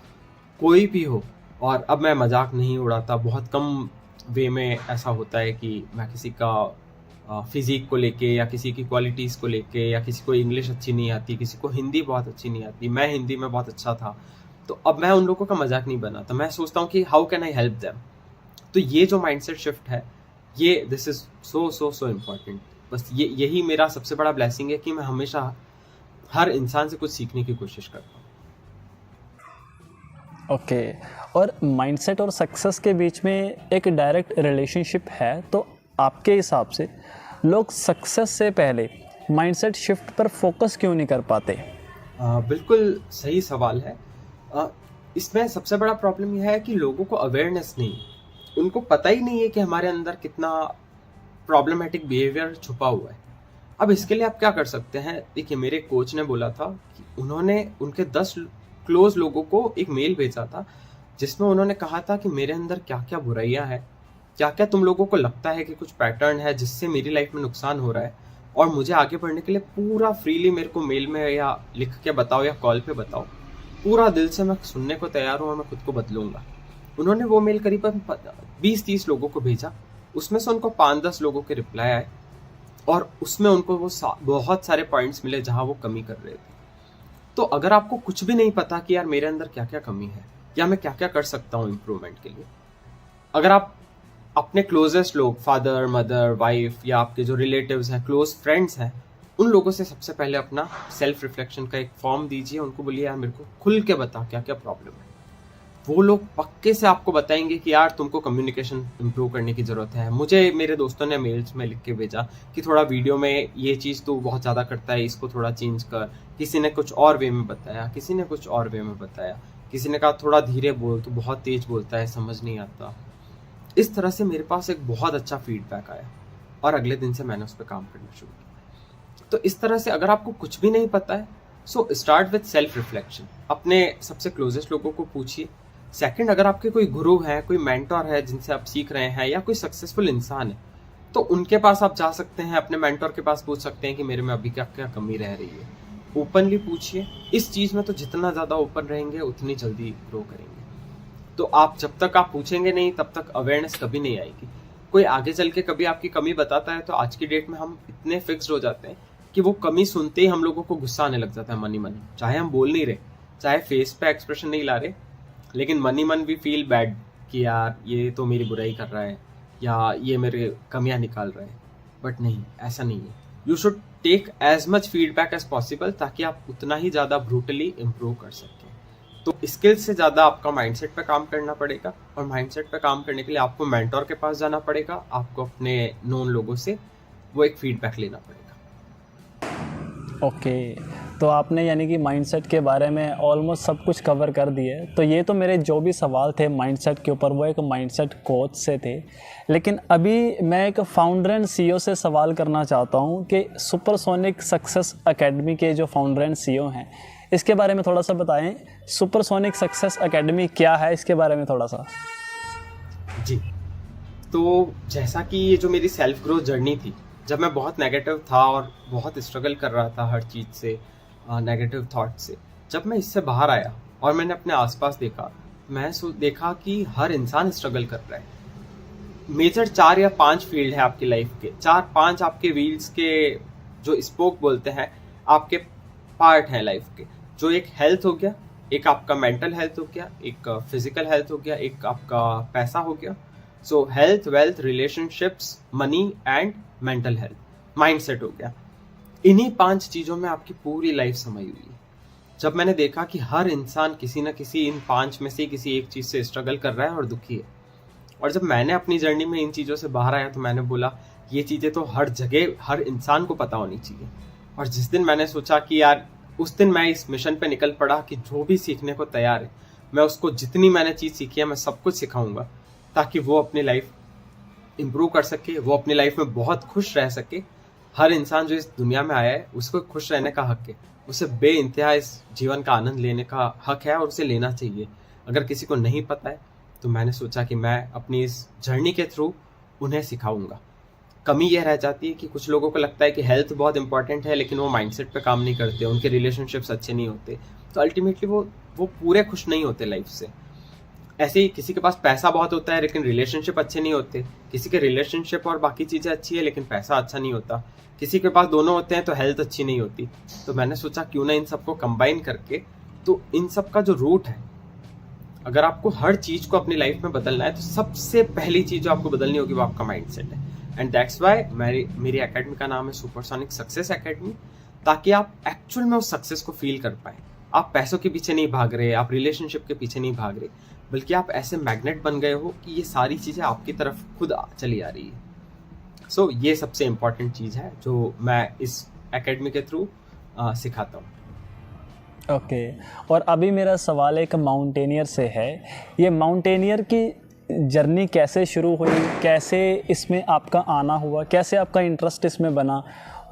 कोई भी हो, और अब मैं मजाक नहीं उड़ाता। बहुत कम वे में ऐसा होता है कि मैं किसी का फिजिक को लेके या किसी की क्वालिटीज़ को लेके, या किसी को इंग्लिश अच्छी नहीं आती, किसी को हिंदी बहुत अच्छी नहीं आती, मैं हिंदी में बहुत अच्छा था, तो अब मैं उन लोगों का मजाक नहीं बनाता। मैं सोचता हूँ कि how can I help them. तो ये जो माइंडसेट शिफ्ट है, ये दिस इज सो इम्पॉर्टेंट। बस यही मेरा सबसे बड़ा ब्लेसिंग है कि मैं हमेशा हर इंसान से कुछ सीखने की कोशिश करता हूँ। ओके और माइंडसेट और सक्सेस के बीच में एक डायरेक्ट रिलेशनशिप है, तो आपके हिसाब से लोग सक्सेस से पहले माइंडसेट शिफ्ट पर फोकस क्यों नहीं कर पाते? बिल्कुल सही सवाल है। इसमें सबसे बड़ा प्रॉब्लम यह है कि लोगों को अवेयरनेस नहीं है, उनको पता ही नहीं है कि हमारे अंदर कितना प्रॉब्लमेटिक बिहेवियर छुपा हुआ है। अब इसके लिए आप क्या कर सकते हैं, देखिए मेरे कोच ने बोला था कि उन्होंने उनके 10 क्लोज लोगों को एक मेल भेजा था, जिसमें उन्होंने कहा था कि मेरे अंदर क्या क्या बुराइयां हैं, क्या क्या तुम लोगों को लगता है कि कुछ पैटर्न है जिससे मेरी लाइफ में नुकसान हो रहा है, और मुझे आगे बढ़ने के लिए पूरा फ्रीली मेरे को मेल में या लिख के बताओ या कॉल पे बताओ, पूरा दिल से मैं सुनने को तैयार हूँ और मैं खुद को बदलूंगा। उन्होंने वो मेल करीबन 20-30 लोगों को भेजा, उसमें से उनको 5-10 लोगों के रिप्लाई आए, और उसमें उनको वो बहुत सारे पॉइंट्स मिले जहां वो कमी कर रहे थे। तो अगर आपको कुछ भी नहीं पता कि यार मेरे अंदर क्या क्या कमी है या मैं क्या क्या कर सकता हूँ इम्प्रूवमेंट के लिए, अगर आप अपने क्लोजेस्ट लोग, फादर, मदर, वाइफ, या आपके जो रिलेटिव्स हैं, क्लोज फ्रेंड्स हैं, उन लोगों से सबसे पहले अपना सेल्फ रिफ्लेक्शन का एक फॉर्म दीजिए, उनको बोलिए यार मेरे को खुल के बता क्या क्या प्रॉब्लम है। वो लोग पक्के से आपको बताएंगे कि यार तुमको कम्युनिकेशन इम्प्रूव करने की ज़रूरत है। मुझे मेरे दोस्तों ने मेल्स में लिख के भेजा कि थोड़ा वीडियो में ये चीज़ तो बहुत ज़्यादा करता है, इसको थोड़ा चेंज कर। किसी ने कुछ और वे में बताया, किसी ने कुछ और वे में बताया, किसी ने कहा थोड़ा धीरे बोल, तो बहुत तेज बोलता है, समझ नहीं आता। इस तरह से मेरे पास एक बहुत अच्छा फीडबैक आया, और अगले दिन से मैंने उस पर काम करना शुरू किया। तो इस तरह से अगर आपको कुछ भी नहीं पता है, so start with self reflection. अपने सबसे क्लोजेस्ट लोगों को पूछिए। सेकंड, अगर आपके कोई गुरु है, कोई मेंटोर है जिनसे आप सीख रहे हैं, या कोई सक्सेसफुल इंसान है, तो उनके पास आप जा सकते हैं, अपने मेंटोर के पास पूछ सकते हैं कि मेरे में अभी क्या क्या कमी रह रही है। ओपनली पूछिए। इस चीज़ में तो जितना ज़्यादा ओपन रहेंगे उतनी जल्दी ग्रो करेंगे। तो आप जब तक आप पूछेंगे नहीं, तब तक अवेयरनेस कभी नहीं आएगी। कोई आगे चल के कभी आपकी कमी बताता है, तो आज की डेट में हम इतने फिक्स्ड हो जाते हैं कि वो कमी सुनते ही हम लोगों को गुस्सा आने लग जाता है मनी मन। चाहे हम बोल नहीं रहे, चाहे फेस पे एक्सप्रेशन नहीं ला रहे, लेकिन मनी मन भी फील बैड कि यार ये तो मेरी बुराई कर रहा है, या ये मेरे कमियां निकाल रहा है। बट नहीं, ऐसा नहीं है। You should take as much feedback as possible, ताकि आप उतना ही ज़्यादा ब्रूटली इम्प्रूव कर सकें। तो स्किल्स से ज़्यादा आपका माइंडसेट पे काम करना पड़ेगा, और माइंडसेट पे काम करने के लिए आपको मेंटोर के पास जाना पड़ेगा, आपको अपने नोन लोगों से वो एक फीडबैक लेना पड़ेगा। ओके तो आपने यानी कि माइंडसेट के बारे में ऑलमोस्ट सब कुछ कवर कर दिए। तो ये तो मेरे जो भी सवाल थे माइंडसेट के ऊपर, वो एक माइंडसेट कोच से थे। लेकिन अभी मैं एक फाउंडर एंड सीईओ से सवाल करना चाहता हूँ कि सुपरसोनिक सक्सेस एकेडमी के जो फाउंडर एंड सीईओ हैं, इसके बारे में थोड़ा सा बताएं। सुपरसोनिक सक्सेस एकेडमी क्या है, इसके बारे में थोड़ा सा। जी, तो जैसा कि ये जो मेरी सेल्फ ग्रोथ जर्नी थी, जब मैं बहुत नेगेटिव था और बहुत स्ट्रगल कर रहा था हर चीज़ से, नेगेटिव थॉट से, जब मैं इससे बाहर आया और मैंने अपने आसपास देखा, मैं देखा कि हर इंसान स्ट्रगल कर रहा है। मेजर 4 या 5 फील्ड है आपकी लाइफ के, 4-5 आपके व्हील्स के जो स्पोक बोलते हैं, आपके पार्ट हैं लाइफ के। जो एक हेल्थ हो गया, एक आपका मेंटल हेल्थ हो गया, एक फिजिकल हेल्थ हो गया, एक आपका पैसा हो गया। सो health, wealth, relationships, money and mental health, mindset हो गया। इन्हीं 5 चीज़ों में आपकी पूरी लाइफ समाई हुई है। जब मैंने देखा कि हर इंसान किसी न किसी इन 5 में से किसी एक चीज़ से स्ट्रगल कर रहा है और दुखी है, और जब मैंने अपनी जर्नी में इन चीज़ों से बाहर आया, तो मैंने बोला ये चीज़ें तो हर जगह हर इंसान को पता होनी चाहिए। और जिस दिन मैंने सोचा कि यार, उस दिन मैं इस मिशन पे निकल पड़ा कि जो भी सीखने को तैयार है मैं उसको जितनी मैंने चीज़ सीखी है मैं सब कुछ सिखाऊंगा, ताकि वो अपनी लाइफ इम्प्रूव कर सके, वो अपनी लाइफ में बहुत खुश रह सके। हर इंसान जो इस दुनिया में आया है उसको खुश रहने का हक है, उसे बेइंतहा इस जीवन का आनंद लेने का हक है और उसे लेना चाहिए। अगर किसी को नहीं पता है तो मैंने सोचा कि मैं अपनी इस जर्नी के थ्रू उन्हें सिखाऊंगा। कमी यह रह जाती है कि कुछ लोगों को लगता है कि हेल्थ बहुत इंपॉर्टेंट है, लेकिन वो माइंडसेट पे काम नहीं करते, उनके रिलेशनशिप्स अच्छे नहीं होते, तो अल्टीमेटली वो पूरे खुश नहीं होते लाइफ से। ऐसे ही किसी के पास पैसा बहुत होता है लेकिन रिलेशनशिप अच्छे नहीं होते, किसी के रिलेशनशिप और बाकी चीज़ें अच्छी है लेकिन पैसा अच्छा नहीं होता, किसी के पास दोनों होते हैं तो हेल्थ अच्छी नहीं होती। तो मैंने सोचा क्यों ना इन सबको कंबाइन करके, तो इन सब का जो रूट है, अगर आपको हर चीज़ को अपनी लाइफ में बदलना है तो सबसे पहली चीज़ जो आपको बदलनी होगी वो आपका माइंडसेट है। एंड दैट्स वाई मेरी एकेडमी का नाम है सुपरसोनिक सक्सेस एकेडमी, ताकि आप एक्चुअल में उस सक्सेस को फील कर पाए। आप पैसों के पीछे नहीं भाग रहे, आप रिलेशनशिप के पीछे नहीं भाग रहे, बल्कि आप ऐसे मैग्नेट बन गए हो कि ये सारी चीज़ें आपकी तरफ खुद चली आ रही है। सो ये सबसे इम्पॉर्टेंट चीज़ है जो मैं इस एकेडमी के थ्रू सिखाता हूँ। ओके और अभी मेरा सवाल एक माउंटेनियर से है। ये माउंटेनियर की जर्नी कैसे शुरू हुई, कैसे इसमें आपका आना हुआ, कैसे आपका इंटरेस्ट इसमें बना,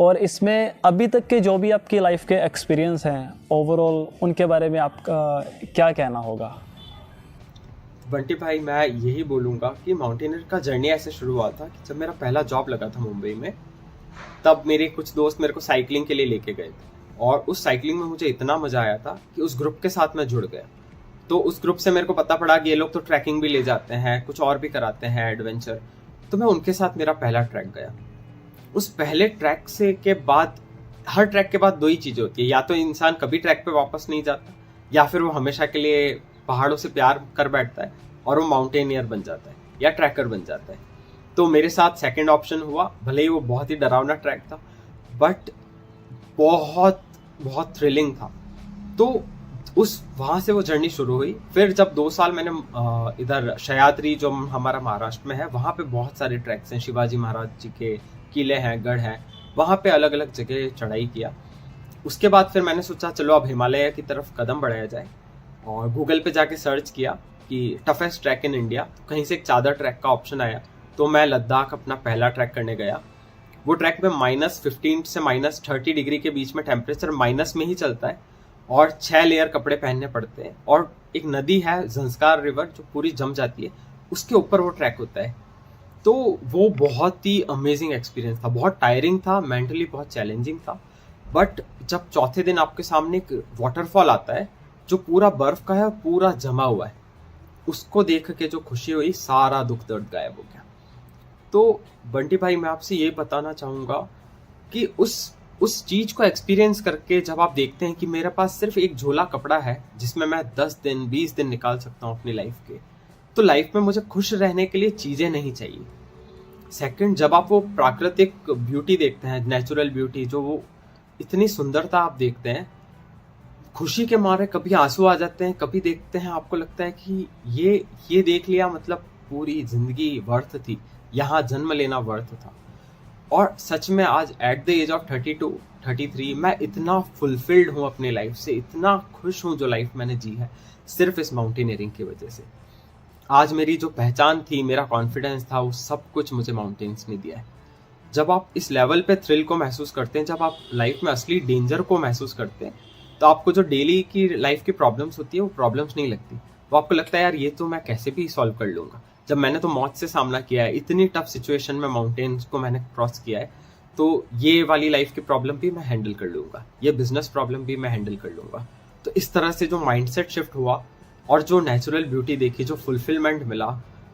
और इसमें अभी तक के जो भी आपकी लाइफ के एक्सपीरियंस हैं ओवरऑल, उनके बारे में आपका क्या कहना होगा? बंटी भाई, मैं यही बोलूँगा कि माउंटेनियर का जर्नी ऐसे शुरू हुआ था कि जब मेरा पहला जॉब लगा था मुंबई में, तब मेरे कुछ दोस्त मेरे को साइकिलिंग के लिए लेके गए थे, और उस साइकिलिंग में मुझे इतना मज़ा आया था कि उस ग्रुप के साथ मैं जुड़ गया। तो उस ग्रुप से मेरे को पता पड़ा कि ये लोग तो ट्रैकिंग भी ले जाते हैं, कुछ और भी कराते हैं एडवेंचर, तो मैं उनके साथ मेरा पहला ट्रैक गया। उस पहले ट्रैक से के बाद, हर ट्रैक के बाद दो ही चीज़ें होती है, या तो इंसान कभी ट्रैक पे वापस नहीं जाता, या फिर वो हमेशा के लिए पहाड़ों से प्यार कर बैठता है और वो माउंटेनियर बन जाता है या ट्रैकर बन जाता है। तो मेरे साथ सेकंड ऑप्शन हुआ, भले ही वो बहुत ही डरावना ट्रैक था, बट बहुत बहुत थ्रिलिंग था। तो उस वहाँ से वो जर्नी शुरू हुई। फिर जब 2 साल मैंने इधर सह्याद्री जो हमारा महाराष्ट्र में है, वहाँ पे बहुत सारे ट्रैक्स हैं, शिवाजी महाराज जी के किले हैं, गढ़ हैं, वहाँ पे अलग अलग जगह चढ़ाई किया। उसके बाद फिर मैंने सोचा चलो अब हिमालय की तरफ कदम बढ़ाया जाए, और गूगल पे जाके सर्च किया कि टफेस्ट ट्रैक इन इंडिया, कहीं से एक चादर ट्रैक का ऑप्शन आया, तो मैं लद्दाख अपना पहला ट्रैक करने गया। वो ट्रैक में -15 से -30 डिग्री के बीच में टेम्परेचर माइनस में ही चलता है, और 6 लेयर कपड़े पहनने पड़ते हैं, और एक नदी है झंस्कार रिवर जो पूरी जम जाती है, उसके ऊपर वो ट्रैक होता है। तो वो बहुत ही अमेजिंग एक्सपीरियंस था, बहुत टायरिंग था, मेंटली बहुत चैलेंजिंग था। बट जब चौथे दिन आपके सामने एक वाटरफॉल आता है जो पूरा बर्फ का है और पूरा जमा हुआ है, उसको देख के जो खुशी हुई, सारा दुख दर्द गायब हो गया। तो बंटी भाई, मैं आपसे ये बताना चाहूँगा कि उस चीज़ को एक्सपीरियंस करके जब आप देखते हैं कि मेरे पास सिर्फ एक झोला कपड़ा है जिसमें मैं 10 दिन 20 दिन निकाल सकता हूँ अपनी लाइफ के, तो लाइफ में मुझे खुश रहने के लिए चीज़ें नहीं चाहिए। सेकंड, जब आप वो प्राकृतिक ब्यूटी देखते हैं, नेचुरल ब्यूटी, जो वो इतनी सुंदरता आप देखते हैं, खुशी के मारे कभी आंसू आ जाते हैं, कभी देखते हैं आपको लगता है कि ये देख लिया, मतलब पूरी जिंदगी वर्थ थी, यहाँ जन्म लेना वर्थ था। और सच में आज एट द एज ऑफ 32 33 मैं इतना फुलफिल्ड हूँ अपनी लाइफ से, इतना खुश हूँ जो लाइफ मैंने जी है, सिर्फ इस माउंटेनियरिंग की वजह से। आज मेरी जो पहचान थी, मेरा कॉन्फिडेंस था, वो सब कुछ मुझे माउंटेन्स ने दिया है। जब आप इस लेवल पे थ्रिल को महसूस करते हैं, जब आप लाइफ में असली डेंजर को महसूस करते हैं, तो आपको जो डेली की लाइफ की प्रॉब्लम्स होती है वो प्रॉब्लम्स नहीं लगती, वो आपको लगता है यार ये तो मैं कैसे भी सॉल्व कर लूँगा। जब मैंने तो मौत से सामना किया है, इतनी टफ सिचुएशन में माउंटेन्स को मैंने क्रॉस किया है, तो ये वाली लाइफ की प्रॉब्लम भी मैं हैंडल कर लूँगा, ये बिजनेस प्रॉब्लम भी मैं हैंडल कर लूँगा। तो इस तरह से जो माइंडसेट शिफ्ट हुआ और जो नेचुरल ब्यूटी देखी, जो फुलफिलमेंट मिला,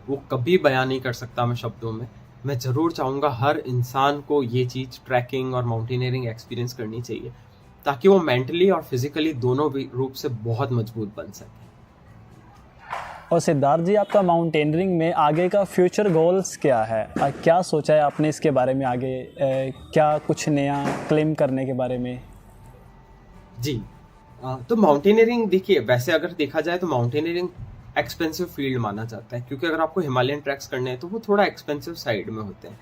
वो कभी बयान नहीं कर सकता मैं शब्दों में। मैं ज़रूर चाहूँगा हर इंसान को ये चीज़, ट्रैकिंग और माउंटेनियरिंग एक्सपीरियंस करनी चाहिए, ताकि वो मेंटली और फिजिकली दोनों रूप से बहुत मजबूत बन सके। और सिद्धार्थ जी, आपका माउंटेनियरिंग में आगे का फ्यूचर गोल्स क्या है? क्या सोचा है आपने इसके बारे में आगे? क्या कुछ नया क्लेम करने के बारे में? जी, तो माउंटेनियरिंग देखिए, वैसे अगर देखा जाए तो माउंटेनियरिंग एक्सपेंसिव फील्ड माना जाता है, क्योंकि अगर आपको हिमालयन ट्रैक्स करने हैं तो वो थोड़ा एक्सपेंसिव साइड में होते हैं।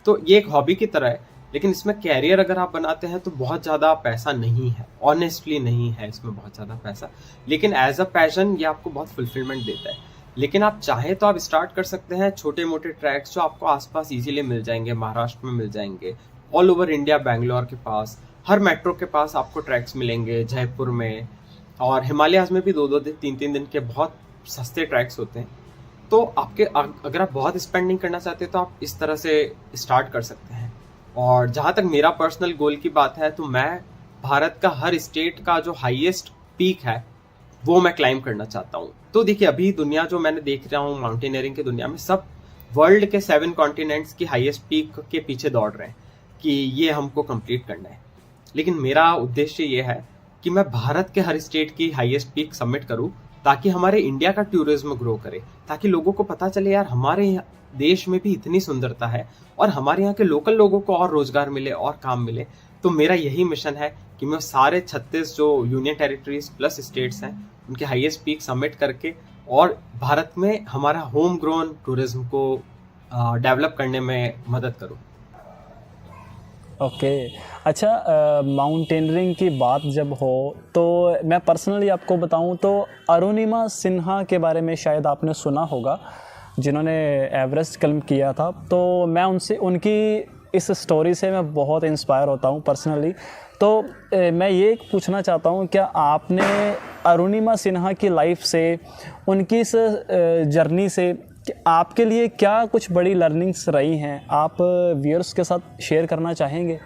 तो ये एक हॉबी की तरह है लेकिन इसमें कैरियर अगर आप बनाते हैं तो बहुत ज़्यादा पैसा नहीं है, ऑनेस्टली नहीं है इसमें बहुत ज़्यादा पैसा, लेकिन एज अ पैशन ये आपको बहुत फुलफिलमेंट देता है। लेकिन आप चाहें तो आप स्टार्ट कर सकते हैं छोटे मोटे ट्रैक्स जो आपको आसपास इजीली मिल जाएंगे, महाराष्ट्र में मिल जाएंगे, ऑल ओवर इंडिया, बैंगलोर के पास, हर मेट्रो के पास आपको ट्रैक्स मिलेंगे, जयपुर में और हिमालयाज में भी 2-2 दिन 3-3 दिन के बहुत सस्ते ट्रैक्स होते हैं। तो आपके अगर आप बहुत स्पेंड नहीं करना चाहते तो आप इस तरह से स्टार्ट कर सकते हैं। और जहाँ तक मेरा पर्सनल गोल की बात है तो मैं भारत का हर स्टेट का जो हाईएस्ट पीक है वो मैं क्लाइंब करना चाहता हूँ। तो देखिए अभी दुनिया जो मैंने देख रहा हूँ माउंटेनियरिंग की दुनिया में, सब वर्ल्ड के 7 कॉन्टिनेंट्स की हाईएस्ट पीक के पीछे दौड़ रहे हैं कि ये हमको कंप्लीट करना है। लेकिन मेरा उद्देश्य ये है कि मैं भारत के हर स्टेट की हाईएस्ट पीक सबमिट करूं ताकि हमारे इंडिया का टूरिज्म ग्रो करे, ताकि लोगों को पता चले यार हमारे देश में भी इतनी सुंदरता है और हमारे यहाँ के लोकल लोगों को और रोजगार मिले और काम मिले। तो मेरा यही मिशन है कि मैं सारे 36 जो यूनियन टेरिटरीज प्लस स्टेट्स हैं उनके हाईएस्ट पीक सबमिट करके और भारत में हमारा होम ग्रोन टूरिज्म को डेवलप करने में मदद करूँ। ओके अच्छा, माउंटेनरिंग की बात जब हो तो मैं पर्सनली आपको बताऊं तो अरुणिमा सिन्हा के बारे में शायद आपने सुना होगा, जिन्होंने एवरेस्ट क्लाइंब किया था। तो मैं उनसे, उनकी इस स्टोरी से मैं बहुत इंस्पायर होता हूं पर्सनली। तो मैं ये पूछना चाहता हूं, क्या आपने अरुणिमा सिन्हा की लाइफ से, उनकी इस जर्नी से कि आपके लिए क्या कुछ बड़ी लर्निंग्स रही हैं, आप व्यूअर्स के साथ शेयर करना चाहेंगे?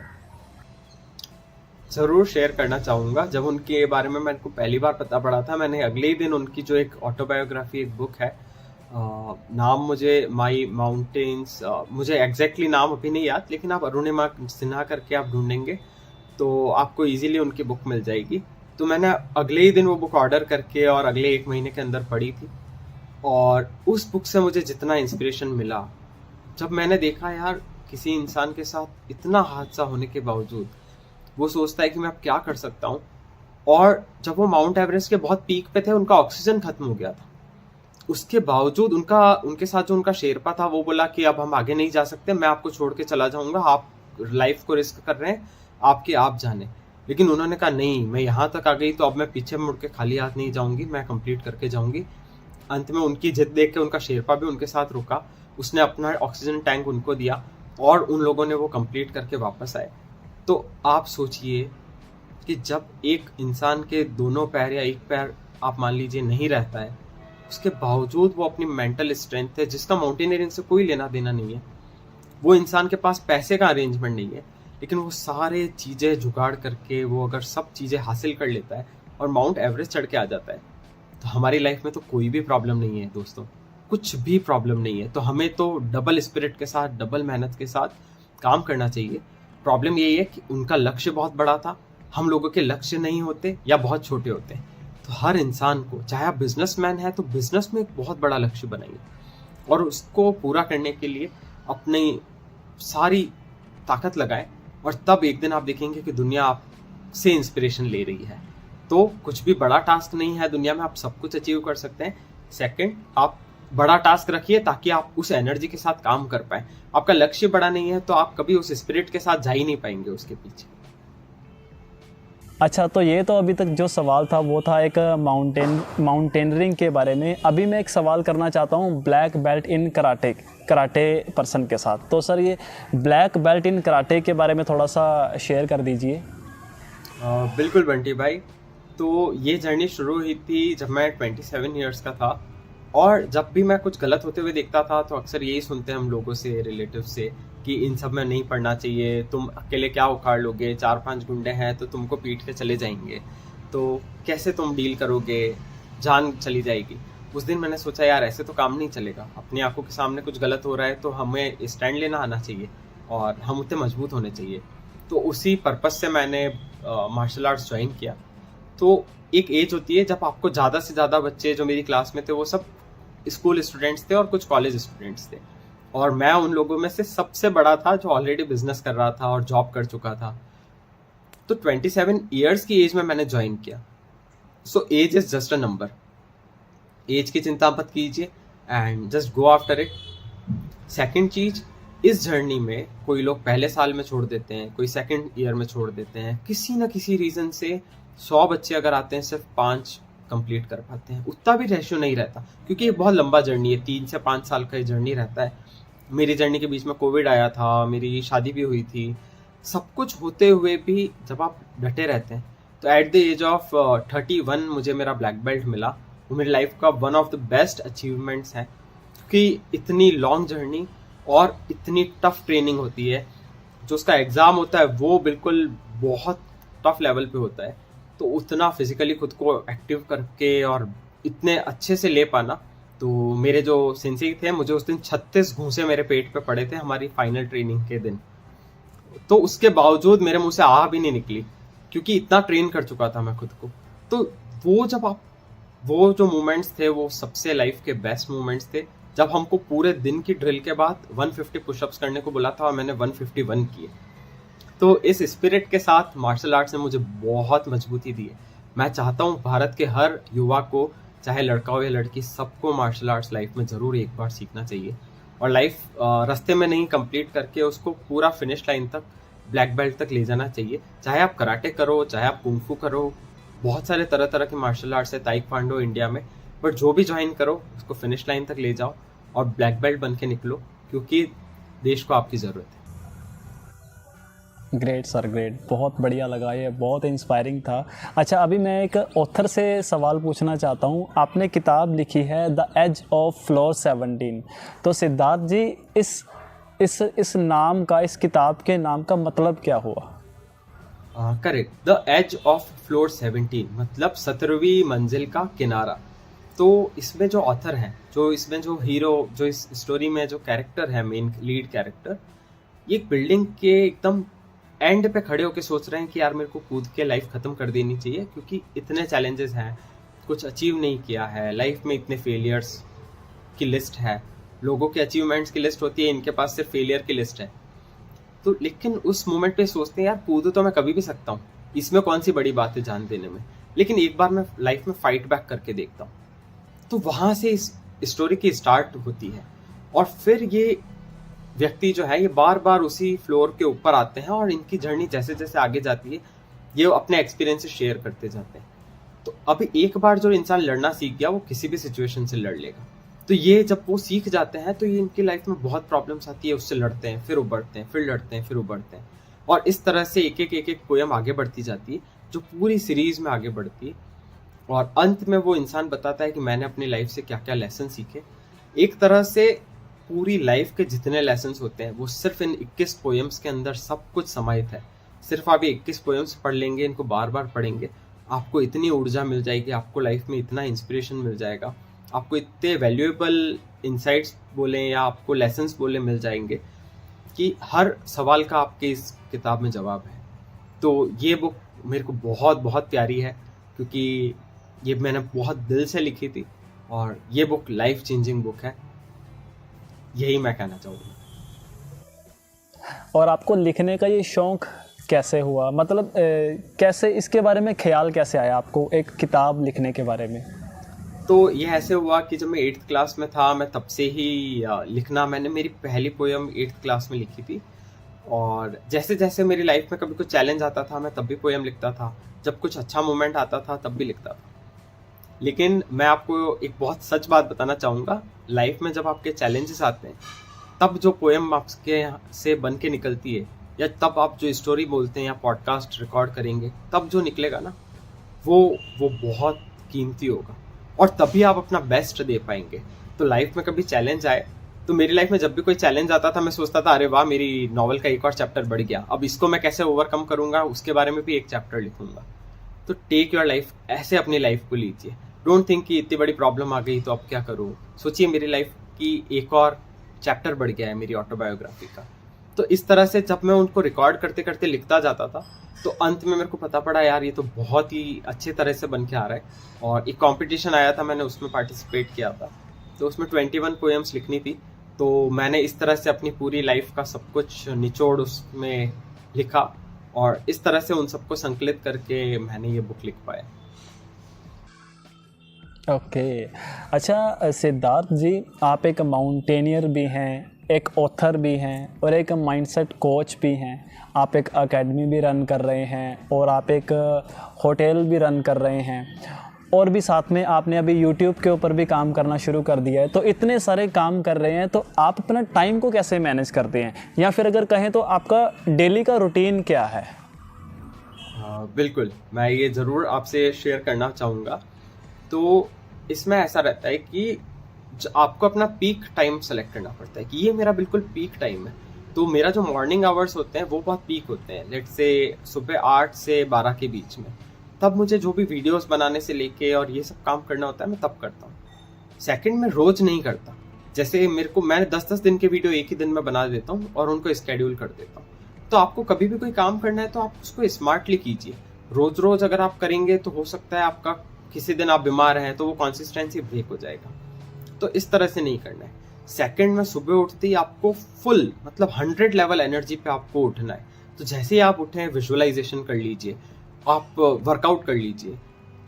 ज़रूर शेयर करना चाहूँगा। जब उनके बारे में मेरे को पहली बार पता पड़ा था, मैंने अगले ही दिन उनकी जो एक ऑटोबायोग्राफी, एक बुक है, नाम मुझे माई माउंटेन्स, मुझे एग्जैक्टली नाम अभी नहीं याद, लेकिन आप अरुणिमा सिन्हा करके आप ढूंढेंगे तो आपको इजीली उनकी बुक मिल जाएगी। तो मैंने अगले ही दिन वो बुक ऑर्डर करके और अगले 1 महीने के अंदर पढ़ी थी। और उस बुक से मुझे जितना इंस्पिरेशन मिला, जब मैंने देखा यार किसी इंसान के साथ इतना हादसा होने के बावजूद वो सोचता है कि मैं अब क्या कर सकता हूँ, और जब वो माउंट एवरेस्ट के बहुत पीक पे थे, उनका ऑक्सीजन खत्म हो गया था, उसके बावजूद उनके साथ जो उनका शेरपा था वो बोला कि अब हम आगे नहीं जा सकते, मैं आपको छोड़ के चला जाऊंगा, आप लाइफ को रिस्क कर रहे हैं, आपके आप जाने। लेकिन उन्होंने कहा नहीं, मैं यहाँ तक आ गई तो अब मैं पीछे मुड़ के खाली हाथ नहीं जाऊंगी, मैं कंप्लीट करके जाऊंगी। अंत में उनकी जिद देख के उनका शेरपा भी उनके साथ रुका, उसने अपना ऑक्सीजन टैंक उनको दिया और उन लोगों ने वो कंप्लीट करके वापस आए। तो आप सोचिए कि जब एक इंसान के दोनों पैर या एक पैर आप मान लीजिए नहीं रहता है, उसके बावजूद वो अपनी मेंटल स्ट्रेंथ है, जिसका माउंटेनियरिंग से कोई लेना देना नहीं है, वो इंसान के पास पैसे का अरेंजमेंट नहीं है, लेकिन वो सारे चीज़ें जुगाड़ करके वो अगर सब चीज़ें हासिल कर लेता है और माउंट एवरेस्ट चढ़ के आ जाता है, तो हमारी लाइफ में तो कोई भी प्रॉब्लम नहीं है दोस्तों, कुछ भी प्रॉब्लम नहीं है। तो हमें तो डबल स्पिरिट के साथ, डबल मेहनत के साथ काम करना चाहिए। प्रॉब्लम यही है कि उनका लक्ष्य बहुत बड़ा था, हम लोगों के लक्ष्य नहीं होते या बहुत छोटे होते हैं। तो हर इंसान को, चाहे आप बिजनेसमैन है तो बिजनेस में एक बहुत बड़ा लक्ष्य बनाइए और उसको पूरा करने के लिए अपनी सारी ताकत लगाएं, और तब एक दिन आप देखेंगे कि दुनिया आपसे इंस्पिरेशन ले रही है। तो कुछ भी बड़ा टास्क नहीं है दुनिया में, आप सब कुछ अचीव कर सकते हैं। सेकंड, आप बड़ा टास्क रखिए ताकि आप उस एनर्जी के साथ काम कर पाए। आपका लक्ष्य बड़ा नहीं है तो आप कभी उस स्पिरिट के साथ जा ही नहीं पाएंगे उसके पीछे। अच्छा, तो ये तो अभी तक जो सवाल था वो था एक माउंटेनरिंग के बारे में। अभी मैं एक सवाल करना चाहता हूँ black belt in karate person के साथ। तो सर, ये ब्लैक बेल्ट इन कराटे के बारे में थोड़ा सा शेयर कर दीजिए। बिल्कुल बंटी भाई। तो ये जर्नी शुरू हुई थी जब मैं 27 ईयर्स का था, और जब भी मैं कुछ गलत होते हुए देखता था तो अक्सर यही सुनते हैं हम लोगों से, रिलेटिव से, कि इन सब में नहीं पढ़ना चाहिए, तुम अकेले क्या उखाड़ लोगे, 4-5 गुंडे हैं तो तुमको पीट के चले जाएंगे, तो कैसे तुम डील करोगे, जान चली जाएगी। उस दिन मैंने सोचा यार ऐसे तो काम नहीं चलेगा, अपनी आंखों के सामने कुछ गलत हो रहा है तो हमें स्टैंड लेना आना चाहिए और हम उतने मजबूत होने चाहिए। तो उसी पर्पज से मैंने मार्शल आर्ट्स ज्वाइन किया। तो एक एज होती है जब आपको ज़्यादा से ज़्यादा बच्चे जो मेरी क्लास में थे वो सब स्कूल स्टूडेंट्स थे और कुछ कॉलेज स्टूडेंट्स थे, और मैं उन लोगों में से सबसे बड़ा था जो ऑलरेडी बिजनेस कर रहा था और जॉब कर चुका था। तो 27 ईयर्स की एज में मैंने ज्वाइन किया। So age is just a number, age की चिंता मत कीजिए and just go after it. Second चीज, इस जर्नी में कोई लोग पहले साल में छोड़ देते हैं, कोई सेकंड ईयर में छोड़ देते हैं, किसी ना किसी रीज़न से 100 बच्चे अगर आते हैं सिर्फ 5 कंप्लीट कर पाते हैं। उतना भी रेशियो नहीं रहता, क्योंकि ये बहुत लंबा जर्नी है, 3 से 5 साल का ये जर्नी रहता है। मेरी जर्नी के बीच में कोविड आया था, मेरी शादी भी हुई थी, सब कुछ होते हुए भी जब आप डटे रहते हैं तो एट द एज ऑफ 31 मुझे मेरा ब्लैक बेल्ट मिला। वो मेरी लाइफ का one of the best achievements है, क्योंकि इतनी लॉन्ग जर्नी और इतनी टफ ट्रेनिंग होती है, जो उसका एग्ज़ाम होता है वो बिल्कुल बहुत टफ लेवल पे होता है। तो उतना फिजिकली खुद को एक्टिव करके और इतने अच्छे से ले पाना, तो मेरे जो सेंसी थे, मुझे उस दिन 36 घूंसे मेरे पेट पे पड़े थे हमारी फाइनल ट्रेनिंग के दिन। तो उसके बावजूद मेरे मुंह से आह भी नहीं निकली, क्योंकि इतना ट्रेन कर चुका था मैं खुद को। तो वो जो मोमेंट्स थे वो सबसे लाइफ के बेस्ट मोमेंट्स थे, जब हमको पूरे दिन की ड्रिल के बाद 150 पुशअप्स करने को बोला था और मैंने 151 किए। तो इस स्पिरिट के साथ मार्शल आर्ट्स ने मुझे बहुत मजबूती दी है। मैं चाहता हूँ भारत के हर युवा को, चाहे लड़का हो या लड़की, सबको मार्शल आर्ट्स लाइफ में ज़रूर एक बार सीखना चाहिए, और लाइफ रास्ते में नहीं कंप्लीट करके उसको पूरा फिनिश लाइन तक, ब्लैक बेल्ट तक ले जाना चाहिए। चाहे आप कराटे करो, चाहे आप कुंग फू करो, बहुत सारे तरह तरह के मार्शल आर्ट्स है, ताइक्वांडो इंडिया में, बट जो भी ज्वाइन करो उसको फिनिश लाइन तक ले जाओ और ब्लैक बेल्ट बन के निकलो, क्योंकि देश को आपकी ज़रूरत है। ग्रेट सर, ग्रेट, बहुत बढ़िया लगा, ये बहुत इंस्पायरिंग था। अच्छा, अभी मैं एक ऑथर से सवाल पूछना चाहता हूँ। आपने किताब लिखी है द एज ऑफ फ्लोर 17। तो सिद्धार्थ जी, इस नाम का, इस किताब के नाम का मतलब क्या हुआ? Correct, the edge of floor 17 मतलब 17वीं मंजिल का किनारा। तो इसमें जो ऑथर हैं, जो इसमें जो हीरो, जो इस स्टोरी में जो कैरेक्टर है, मेन लीड कैरेक्टर, ये बिल्डिंग के एकदम एंड पे खड़े होके सोच रहे हैं कि यार मेरे को कूद के लाइफ ख़त्म कर देनी चाहिए, क्योंकि इतने चैलेंजेस हैं, कुछ अचीव नहीं किया है लाइफ में, इतने फेलियर्स की लिस्ट है, लोगों के अचीवमेंट्स की लिस्ट होती है, इनके पास सिर्फ फेलियर की लिस्ट है। तो लेकिन उस मोमेंट पे सोचते हैं यार कूद तो मैं कभी भी सकता हूँ, इसमें कौन सी बड़ी बात है जान देने में, लेकिन एक बार मैं लाइफ में फाइट बैक करके देखता हूँ। तो वहाँ से इस स्टोरी की स्टार्ट होती है, और फिर ये व्यक्ति जो है ये बार बार उसी फ्लोर के ऊपर आते हैं, और इनकी जर्नी जैसे जैसे आगे जाती है ये अपने एक्सपीरियंसेस शेयर करते जाते हैं। तो अभी एक बार जो इंसान लड़ना सीख गया वो किसी भी सिचुएशन से लड़ लेगा। तो ये जब वो सीख जाते हैं तो ये इनकी लाइफ में बहुत प्रॉब्लम्स आती है, उससे लड़ते हैं, फिर उबरते हैं, फिर लड़ते हैं, फिर उबरते हैं, और इस तरह से एक एक पोएम आगे बढ़ती जाती है, जो पूरी सीरीज में आगे बढ़ती है, और अंत में वो इंसान बताता है कि मैंने अपनी लाइफ से क्या क्या लेसन सीखे। एक तरह से पूरी लाइफ के जितने लेसन्स होते हैं वो सिर्फ इन 21 पोएम्स के अंदर सब कुछ समाहित है। सिर्फ आप ये 21 पोएम्स पढ़ लेंगे, इनको बार बार पढ़ेंगे, आपको इतनी ऊर्जा मिल जाएगी, आपको लाइफ में इतना इंस्पिरेशन मिल जाएगा, आपको इतने वैल्यूएबल इंसाइट्स बोलें या आपको लेसन्स बोले मिल जाएंगे कि हर सवाल का आपके इस किताब में जवाब है। तो ये बुक मेरे को बहुत बहुत प्यारी है, क्योंकि ये मैंने बहुत दिल से लिखी थी, और ये बुक लाइफ चेंजिंग बुक है, यही मैं कहना चाहूँगा। और आपको लिखने का ये शौक़ कैसे हुआ, मतलब कैसे, इसके बारे में ख्याल कैसे आया आपको एक किताब लिखने के बारे में? तो ये ऐसे हुआ कि जब मैं 8th क्लास में था, मैं तब से ही लिखना, मैंने मेरी पहली पोएम 8th क्लास में लिखी थी, और जैसे जैसे मेरी लाइफ में कभी कुछ चैलेंज आता था मैं तब भी पोएम लिखता था, जब कुछ अच्छा मोमेंट आता था तब भी लिखता था। लेकिन मैं आपको एक बहुत सच बात बताना चाहूँगा, लाइफ में जब आपके चैलेंजेस आते हैं तब जो पोएम आपके से बन के निकलती है, या तब आप जो स्टोरी बोलते हैं या पॉडकास्ट रिकॉर्ड करेंगे, तब जो निकलेगा ना वो बहुत कीमती होगा, और तभी आप अपना बेस्ट दे पाएंगे। तो लाइफ में कभी चैलेंज आए, तो मेरी लाइफ में जब भी कोई चैलेंज आता था मैं सोचता था अरे वाह, मेरी नॉवल का एक और चैप्टर बढ़ गया, अब इसको मैं कैसे ओवरकम करूँगा, उसके बारे में भी एक चैप्टर लिखूँगा। तो टेक योर लाइफ, ऐसे अपनी लाइफ को लीजिए। डोंट थिंक कि इतनी बड़ी प्रॉब्लम आ गई तो अब क्या करूँ। सोचिए मेरी लाइफ की एक और चैप्टर बढ़ गया है मेरी ऑटोबायोग्राफी का। तो इस तरह से जब मैं उनको रिकॉर्ड करते करते लिखता जाता था, तो अंत में मेरे को पता पड़ा यार ये तो बहुत ही अच्छे तरह से बन के आ रहा है। और एक कंपटीशन आया था, मैंने उसमें पार्टिसिपेट किया था, तो उसमें 21 पोएम्स लिखनी थी। तो मैंने इस तरह से अपनी पूरी लाइफ का सब कुछ निचोड़ उसमें लिखा, और इस तरह से उन सबको संकलित करके मैंने ये बुक लिख पाया। ओके अच्छा सिद्धार्थ जी, आप एक माउंटेनियर भी हैं, एक ऑथर भी हैं और एक माइंडसेट कोच भी हैं। आप एक एकेडमी भी रन कर रहे हैं और आप एक होटल भी रन कर रहे हैं, और भी साथ में आपने अभी यूट्यूब के ऊपर भी काम करना शुरू कर दिया है। तो इतने सारे काम कर रहे हैं, तो आप अपना टाइम को कैसे मैनेज करते हैं, या फिर अगर कहें तो आपका डेली का रूटीन क्या है? बिल्कुल, मैं ये ज़रूर आपसे शेयर करना चाहूँगा। तो इसमें ऐसा रहता है कि आपको अपना पीक टाइम सेलेक्ट करना पड़ता है कि ये मेरा बिल्कुल पीक टाइम है। तो मेरा जो मॉर्निंग आवर्स होते हैं वो बहुत पीक होते हैं, लेट्स से सुबह 8 से 12 के बीच में। तब मुझे जो भी वीडियोस बनाने से लेके और ये सब काम करना होता है मैं तब करता हूँ। सेकंड में रोज नहीं करता। जैसे मैं 10-10 दिन के वीडियो एक ही दिन में बना देता हूँ और उनको स्केड्यूल कर देता हूँ। तो आपको कभी भी कोई काम करना है तो आप उसको स्मार्टली कीजिए। रोज रोज अगर आप करेंगे तो हो सकता है आपका किसी दिन आप बीमार हैं तो वो कंसिस्टेंसी ब्रेक हो जाएगा। तो इस तरह से नहीं करना है। सेकंड में सुबह उठते ही आपको फुल 100 लेवल एनर्जी पे आपको उठना है। तो जैसे ही आप उठे विजुअलाइजेशन कर लीजिए, आप वर्कआउट कर लीजिए,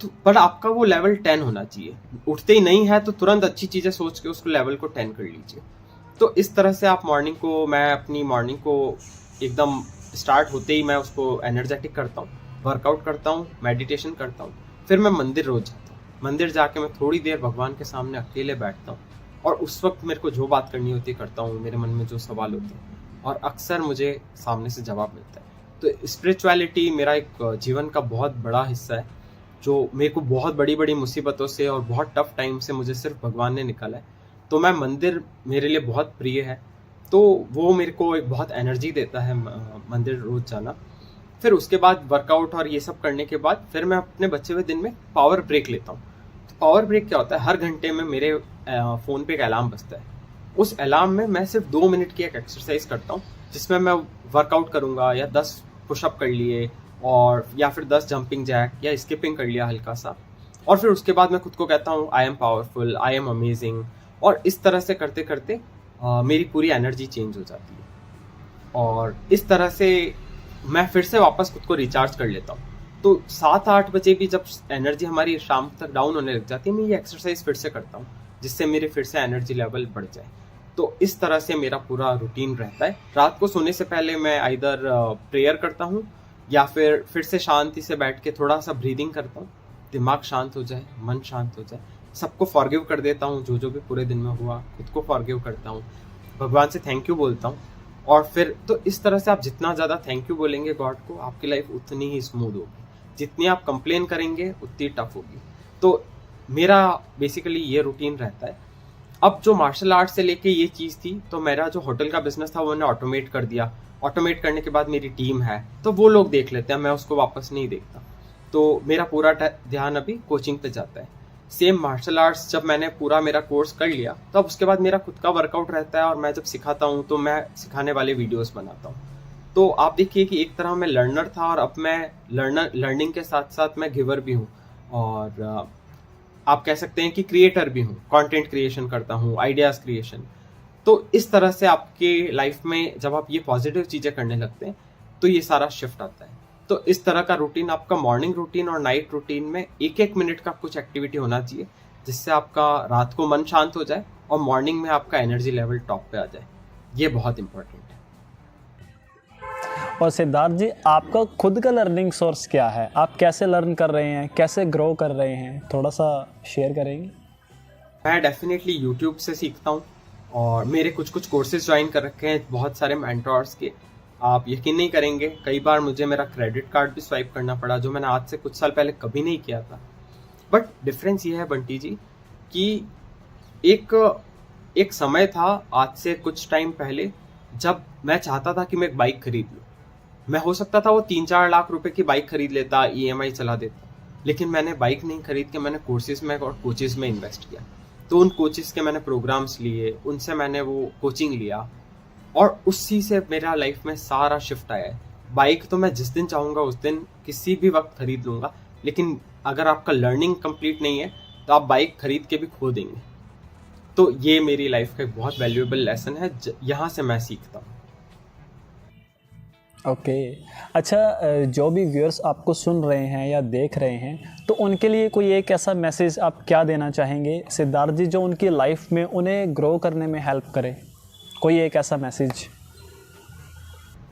तो पर आपका वो लेवल 10 होना चाहिए। उठते ही नहीं है तो तुरंत अच्छी चीजें सोच के उसको लेवल को 10 कर लीजिए। तो इस तरह से आप मैं अपनी मॉर्निंग को एकदम स्टार्ट होते ही मैं उसको एनर्जेटिक करता हूँ, वर्कआउट करता हूँ, मेडिटेशन करता हूँ, फिर मैं मंदिर रोज जाता हूँ। मंदिर जाके मैं थोड़ी देर भगवान के सामने अकेले बैठता हूँ और उस वक्त मेरे को जो बात करनी होती है करता हूँ, मेरे मन में जो सवाल होते हैं, और अक्सर मुझे सामने से जवाब मिलता है। तो स्पिरिचुअलिटी मेरा एक जीवन का बहुत बड़ा हिस्सा है, जो मेरे को बहुत बड़ी बड़ी मुसीबतों से और बहुत टफ टाइम से मुझे सिर्फ भगवान ने निकाला है। तो मैं मंदिर मेरे लिए बहुत प्रिय है, तो वो मेरे को एक बहुत एनर्जी देता है मंदिर रोज जाना। फिर उसके बाद वर्कआउट और ये सब करने के बाद फिर मैं अपने बचे हुए दिन में पावर ब्रेक लेता हूँ। तो पावर ब्रेक क्या होता है, हर घंटे में मेरे फ़ोन पे एक अलार्म बजता है। उस अलार्म में मैं सिर्फ 2 मिनट की एक एक्सरसाइज करता हूँ, जिसमें मैं वर्कआउट करूँगा या 10 पुशअप कर लिए और या फिर 10 जंपिंग जैक या स्किपिंग कर लिया हल्का सा। और फिर उसके बाद मैं खुद को कहता हूँ I am powerful, I am amazing. और इस तरह से करते करते मेरी पूरी एनर्जी चेंज हो जाती है और इस तरह से मैं फिर से वापस खुद को रिचार्ज कर लेता हूँ। तो 7-8 बजे भी जब एनर्जी हमारी शाम तक डाउन होने लग जाती है, मैं ये एक्सरसाइज फिर से करता हूँ, जिससे मेरे फिर से एनर्जी लेवल बढ़ जाए। तो इस तरह से मेरा पूरा रूटीन रहता है। रात को सोने से पहले मैं आइदर प्रेयर करता हूँ या फिर से शांति से बैठ के थोड़ा सा ब्रीदिंग करता हूँ, दिमाग शांत हो जाए, मन शांत हो जाए। सबको फॉरगिव कर देता हूँ, जो भी पूरे दिन में हुआ खुद को फॉरगिव करता हूँ, भगवान से थैंक यू बोलता हूँ। और फिर तो इस तरह से आप जितना ज़्यादा थैंक यू बोलेंगे गॉड को, आपकी लाइफ उतनी ही स्मूथ होगी। जितनी आप कंप्लेन करेंगे उतनी टफ होगी। तो मेरा बेसिकली ये रूटीन रहता है। अब जो मार्शल आर्ट से लेके ये चीज़ थी, तो मेरा जो होटल का बिजनेस था वो मैंने ऑटोमेट कर दिया। ऑटोमेट करने के बाद मेरी टीम है तो वो लोग देख लेते हैं, मैं उसको वापस नहीं देखता। तो मेरा पूरा ध्यान अभी कोचिंग पे जाता है। सेम मार्शल आर्ट्स जब मैंने पूरा मेरा कोर्स कर लिया तब तो उसके बाद मेरा खुद का वर्कआउट रहता है और मैं जब सिखाता हूँ तो मैं सिखाने वाले वीडियोस बनाता हूँ। तो आप देखिए कि एक तरह मैं लर्नर था और अब मैं लर्निंग के साथ साथ मैं गिवर भी हूँ और आप कह सकते हैं कि क्रिएटर भी हूँ, कंटेंट क्रिएशन करता हूँ, आइडियाज़ क्रिएशन। तो इस तरह से आपके लाइफ में जब आप ये पॉजिटिव चीज़ें करने लगते हैं तो ये सारा शिफ्ट आता है। तो इस तरह का रूटीन आपका मॉर्निंग रूटीन और नाइट रूटीन में 1-1 मिनट का कुछ एक्टिविटी होना चाहिए, जिससे आपका रात को मन शांत हो जाए और मॉर्निंग में आपका एनर्जी लेवल टॉप पे आ जाए। ये बहुत इंपॉर्टेंट है। और सिद्धार्थ जी, आपका खुद का लर्निंग सोर्स क्या है? आप कैसे लर्न कर रहे हैं, कैसे ग्रो कर रहे हैं, थोड़ा सा शेयर करेंगे? मैं डेफिनेटली यूट्यूब से सीखता हूँ और मेरे कुछ कोर्सेज ज्वाइन कर रखे हैं बहुत सारे मेंटोर्स के। आप यकीन नहीं करेंगे, कई बार मुझे मेरा क्रेडिट कार्ड भी स्वाइप करना पड़ा, जो मैंने आज से कुछ साल पहले कभी नहीं किया था। बट डिफरेंस ये है बंटी जी कि एक समय था आज से कुछ टाइम पहले जब मैं चाहता था कि मैं एक बाइक खरीद लूँ। मैं हो सकता था वो 3-4 लाख रुपए की बाइक खरीद लेता, EMI चला देता, लेकिन मैंने बाइक नहीं खरीद के मैंने कोर्सेज में और कोचेज में इन्वेस्ट किया। तो उन कोचेज के मैंने प्रोग्राम्स लिए, उनसे मैंने वो कोचिंग लिया और उसी से मेरा लाइफ में सारा शिफ्ट आया है। बाइक तो मैं जिस दिन चाहूँगा उस दिन किसी भी वक्त खरीद लूँगा, लेकिन अगर आपका लर्निंग कंप्लीट नहीं है तो आप बाइक खरीद के भी खो देंगे। तो ये मेरी लाइफ का एक बहुत वैल्यूएबल लेसन है, यहाँ से मैं सीखता हूँ। ओके अच्छा, जो भी व्यूअर्स आपको सुन रहे हैं या देख रहे हैं, तो उनके लिए कोई एक ऐसा मैसेज आप क्या देना चाहेंगे सिद्धार्थ जी, जो उनकी लाइफ में उन्हें ग्रो करने में हेल्प करे? कोई एक ऐसा मैसेज।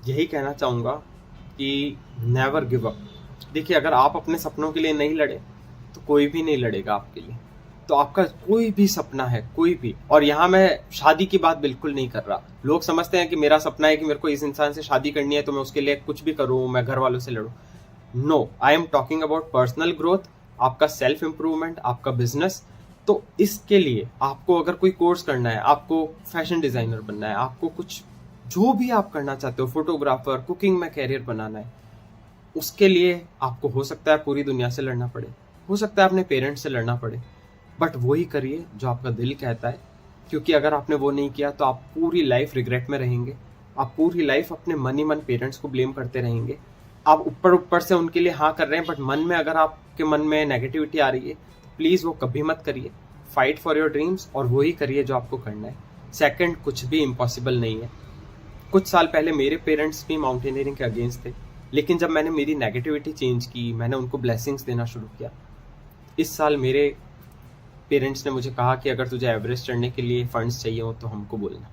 यही कहना चाहूँगा कि नेवर गिव अप। देखिए, अगर आप अपने सपनों के लिए नहीं लड़े तो कोई भी नहीं लड़ेगा आपके लिए। तो आपका कोई भी सपना है, कोई भी, और यहाँ मैं शादी की बात बिल्कुल नहीं कर रहा। लोग समझते हैं कि मेरा सपना है कि मेरे को इस इंसान से शादी करनी है तो मैं उसके लिए कुछ भी करूँ, मैं घर वालों से लड़ूँ। No, I am talking about personal growth, आपका सेल्फ इम्प्रूवमेंट, आपका बिजनेस। तो इसके लिए आपको अगर कोई कोर्स करना है, आपको फैशन डिजाइनर बनना है, आपको कुछ जो भी आप करना चाहते हो, फोटोग्राफर, कुकिंग में कैरियर बनाना है, उसके लिए आपको हो सकता है पूरी दुनिया से लड़ना पड़े, हो सकता है अपने पेरेंट्स से लड़ना पड़े, बट वही करिए जो आपका दिल कहता है। क्योंकि अगर आपने वो नहीं किया तो आप पूरी लाइफ रिग्रेट में रहेंगे, आप पूरी लाइफ अपने मन ही मन पेरेंट्स को ब्लेम करते रहेंगे। आप ऊपर ऊपर से उनके लिए हाँ कर रहे हैं, बट मन में अगर आपके मन में नेगेटिविटी आ रही है तो प्लीज़ वो कभी मत करिए। फाइट फॉर योर ड्रीम्स और वही करिए जो आपको करना है। सेकंड, कुछ भी इम्पॉसिबल नहीं है। कुछ साल पहले मेरे पेरेंट्स भी माउंटेनियरिंग के अगेंस्ट थे, लेकिन जब मैंने मेरी नेगेटिविटी चेंज की, मैंने उनको ब्लेसिंग्स देना शुरू किया। इस साल मेरे पेरेंट्स ने मुझे कहा कि अगर तुझे एवरेस्ट चढ़ने के लिए फंड्स चाहिए हो तो हमको बोलना।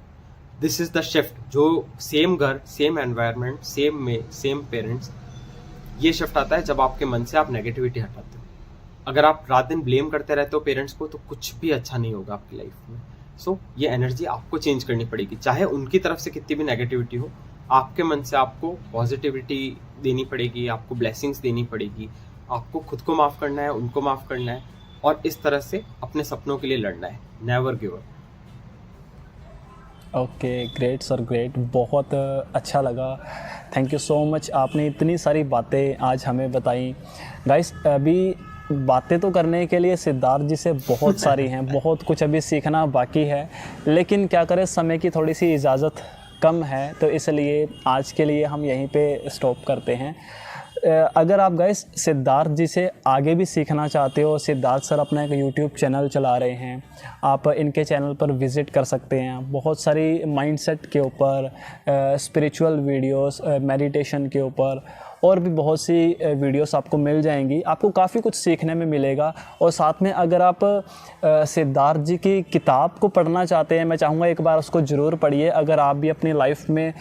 दिस इज़ द शिफ्ट, जो सेम घर, सेम एनवायरनमेंट, सेम पेरेंट्स, ये शिफ्ट आता है जब आपके मन से आप नेगेटिविटी हटाते हो। अगर आप रात दिन ब्लेम करते रहते हो पेरेंट्स को तो कुछ भी अच्छा नहीं होगा आपकी लाइफ में। सो ये एनर्जी आपको चेंज करनी पड़ेगी, चाहे उनकी तरफ से कितनी भी नेगेटिविटी हो, आपके मन से आपको पॉजिटिविटी देनी पड़ेगी, आपको ब्लेसिंग्स देनी पड़ेगी, आपको खुद को माफ़ करना है, उनको माफ़ करना है, और इस तरह से अपने सपनों के लिए लड़ना है। Never give up. Okay, great sir, great, बहुत अच्छा लगा। थैंक यू सो मच, आपने इतनी सारी बातें आज हमें बताई। गाइस, अभी बातें तो करने के लिए सिद्धार्थ जी से बहुत सारी हैं, बहुत कुछ अभी सीखना बाकी है, लेकिन क्या करें, समय की थोड़ी सी इजाज़त कम है, तो इसलिए आज के लिए हम यहीं पे स्टॉप करते हैं। अगर आप गाइस सिद्धार्थ जी से आगे भी सीखना चाहते हो, सिद्धार्थ सर अपना एक यूट्यूब चैनल चला रहे हैं, आप इनके चैनल पर विज़िट कर सकते हैं। बहुत सारी माइंडसेट के ऊपर, स्पिरिचुअल वीडियोस, मेडिटेशन के ऊपर और भी बहुत सी वीडियोस आपको मिल जाएंगी। आपको काफ़ी कुछ सीखने में मिलेगा। और साथ में अगर आप सिद्धार्थ जी की किताब को पढ़ना चाहते हैं, मैं चाहूँगा एक बार उसको ज़रूर पढ़िए। अगर आप भी अपनी लाइफ में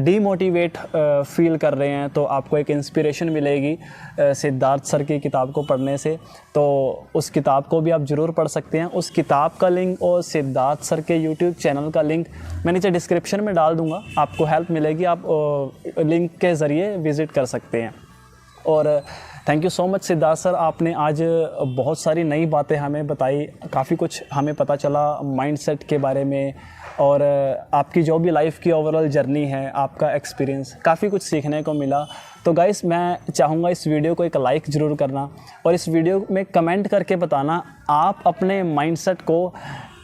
डीमोटिवेट फील कर रहे हैं तो आपको एक इंस्पिरेशन मिलेगी सिद्धार्थ सर की किताब को पढ़ने से, तो उस किताब को भी आप ज़रूर पढ़ सकते हैं। उस किताब का लिंक और सिद्धार्थ सर के यूट्यूब चैनल का लिंक मैं नीचे डिस्क्रिप्शन में डाल दूँगा, आपको हेल्प मिलेगी, आप लिंक के ज़रिए विज़िट कर सकते हैं। और thank you so much Siddharth sir, आपने आज बहुत सारी नई बातें हमें बताई, काफ़ी कुछ हमें पता चला माइंडसेट के बारे में, और आपकी जो भी लाइफ की ओवरऑल जर्नी है, आपका एक्सपीरियंस, काफ़ी कुछ सीखने को मिला। तो गाइस, मैं चाहूँगा इस वीडियो को एक लाइक ज़रूर करना और इस वीडियो में कमेंट करके बताना आप अपने माइंडसेट को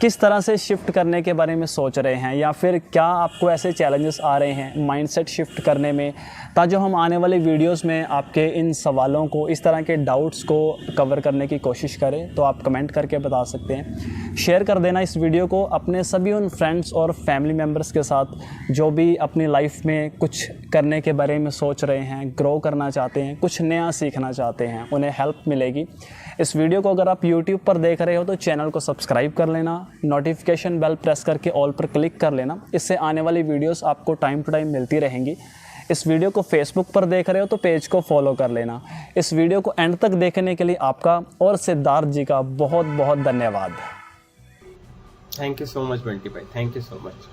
किस तरह से शिफ्ट करने के बारे में सोच रहे हैं, या फिर क्या आपको ऐसे चैलेंजेस आ रहे हैं माइंडसेट शिफ्ट करने में, ताकि हम आने वाले वीडियोस में आपके इन सवालों को, इस तरह के डाउट्स को कवर करने की कोशिश करें। तो आप कमेंट करके बता सकते हैं। शेयर कर देना इस वीडियो को अपने सभी उन फ्रेंड्स और फैमिली मेम्बर्स के साथ जो भी अपनी लाइफ में कुछ करने के बारे में सोच रहे हैं, ग्रो करना चाहते हैं, कुछ नया सीखना चाहते हैं, उन्हें हेल्प मिलेगी। इस वीडियो को अगर आप यूट्यूब पर देख रहे हो तो चैनल को सब्सक्राइब कर लेना, नोटिफिकेशन बेल प्रेस करके ऑल पर क्लिक कर लेना, इससे आने वाली वीडियोस आपको टाइम टू टाइम मिलती रहेंगी। इस वीडियो को फेसबुक पर देख रहे हो तो पेज को फॉलो कर लेना। इस वीडियो को एंड तक देखने के लिए आपका और सिद्धार्थ जी का बहुत बहुत धन्यवाद। Thank you so much Bunty भाई, थैंक यू सो मच।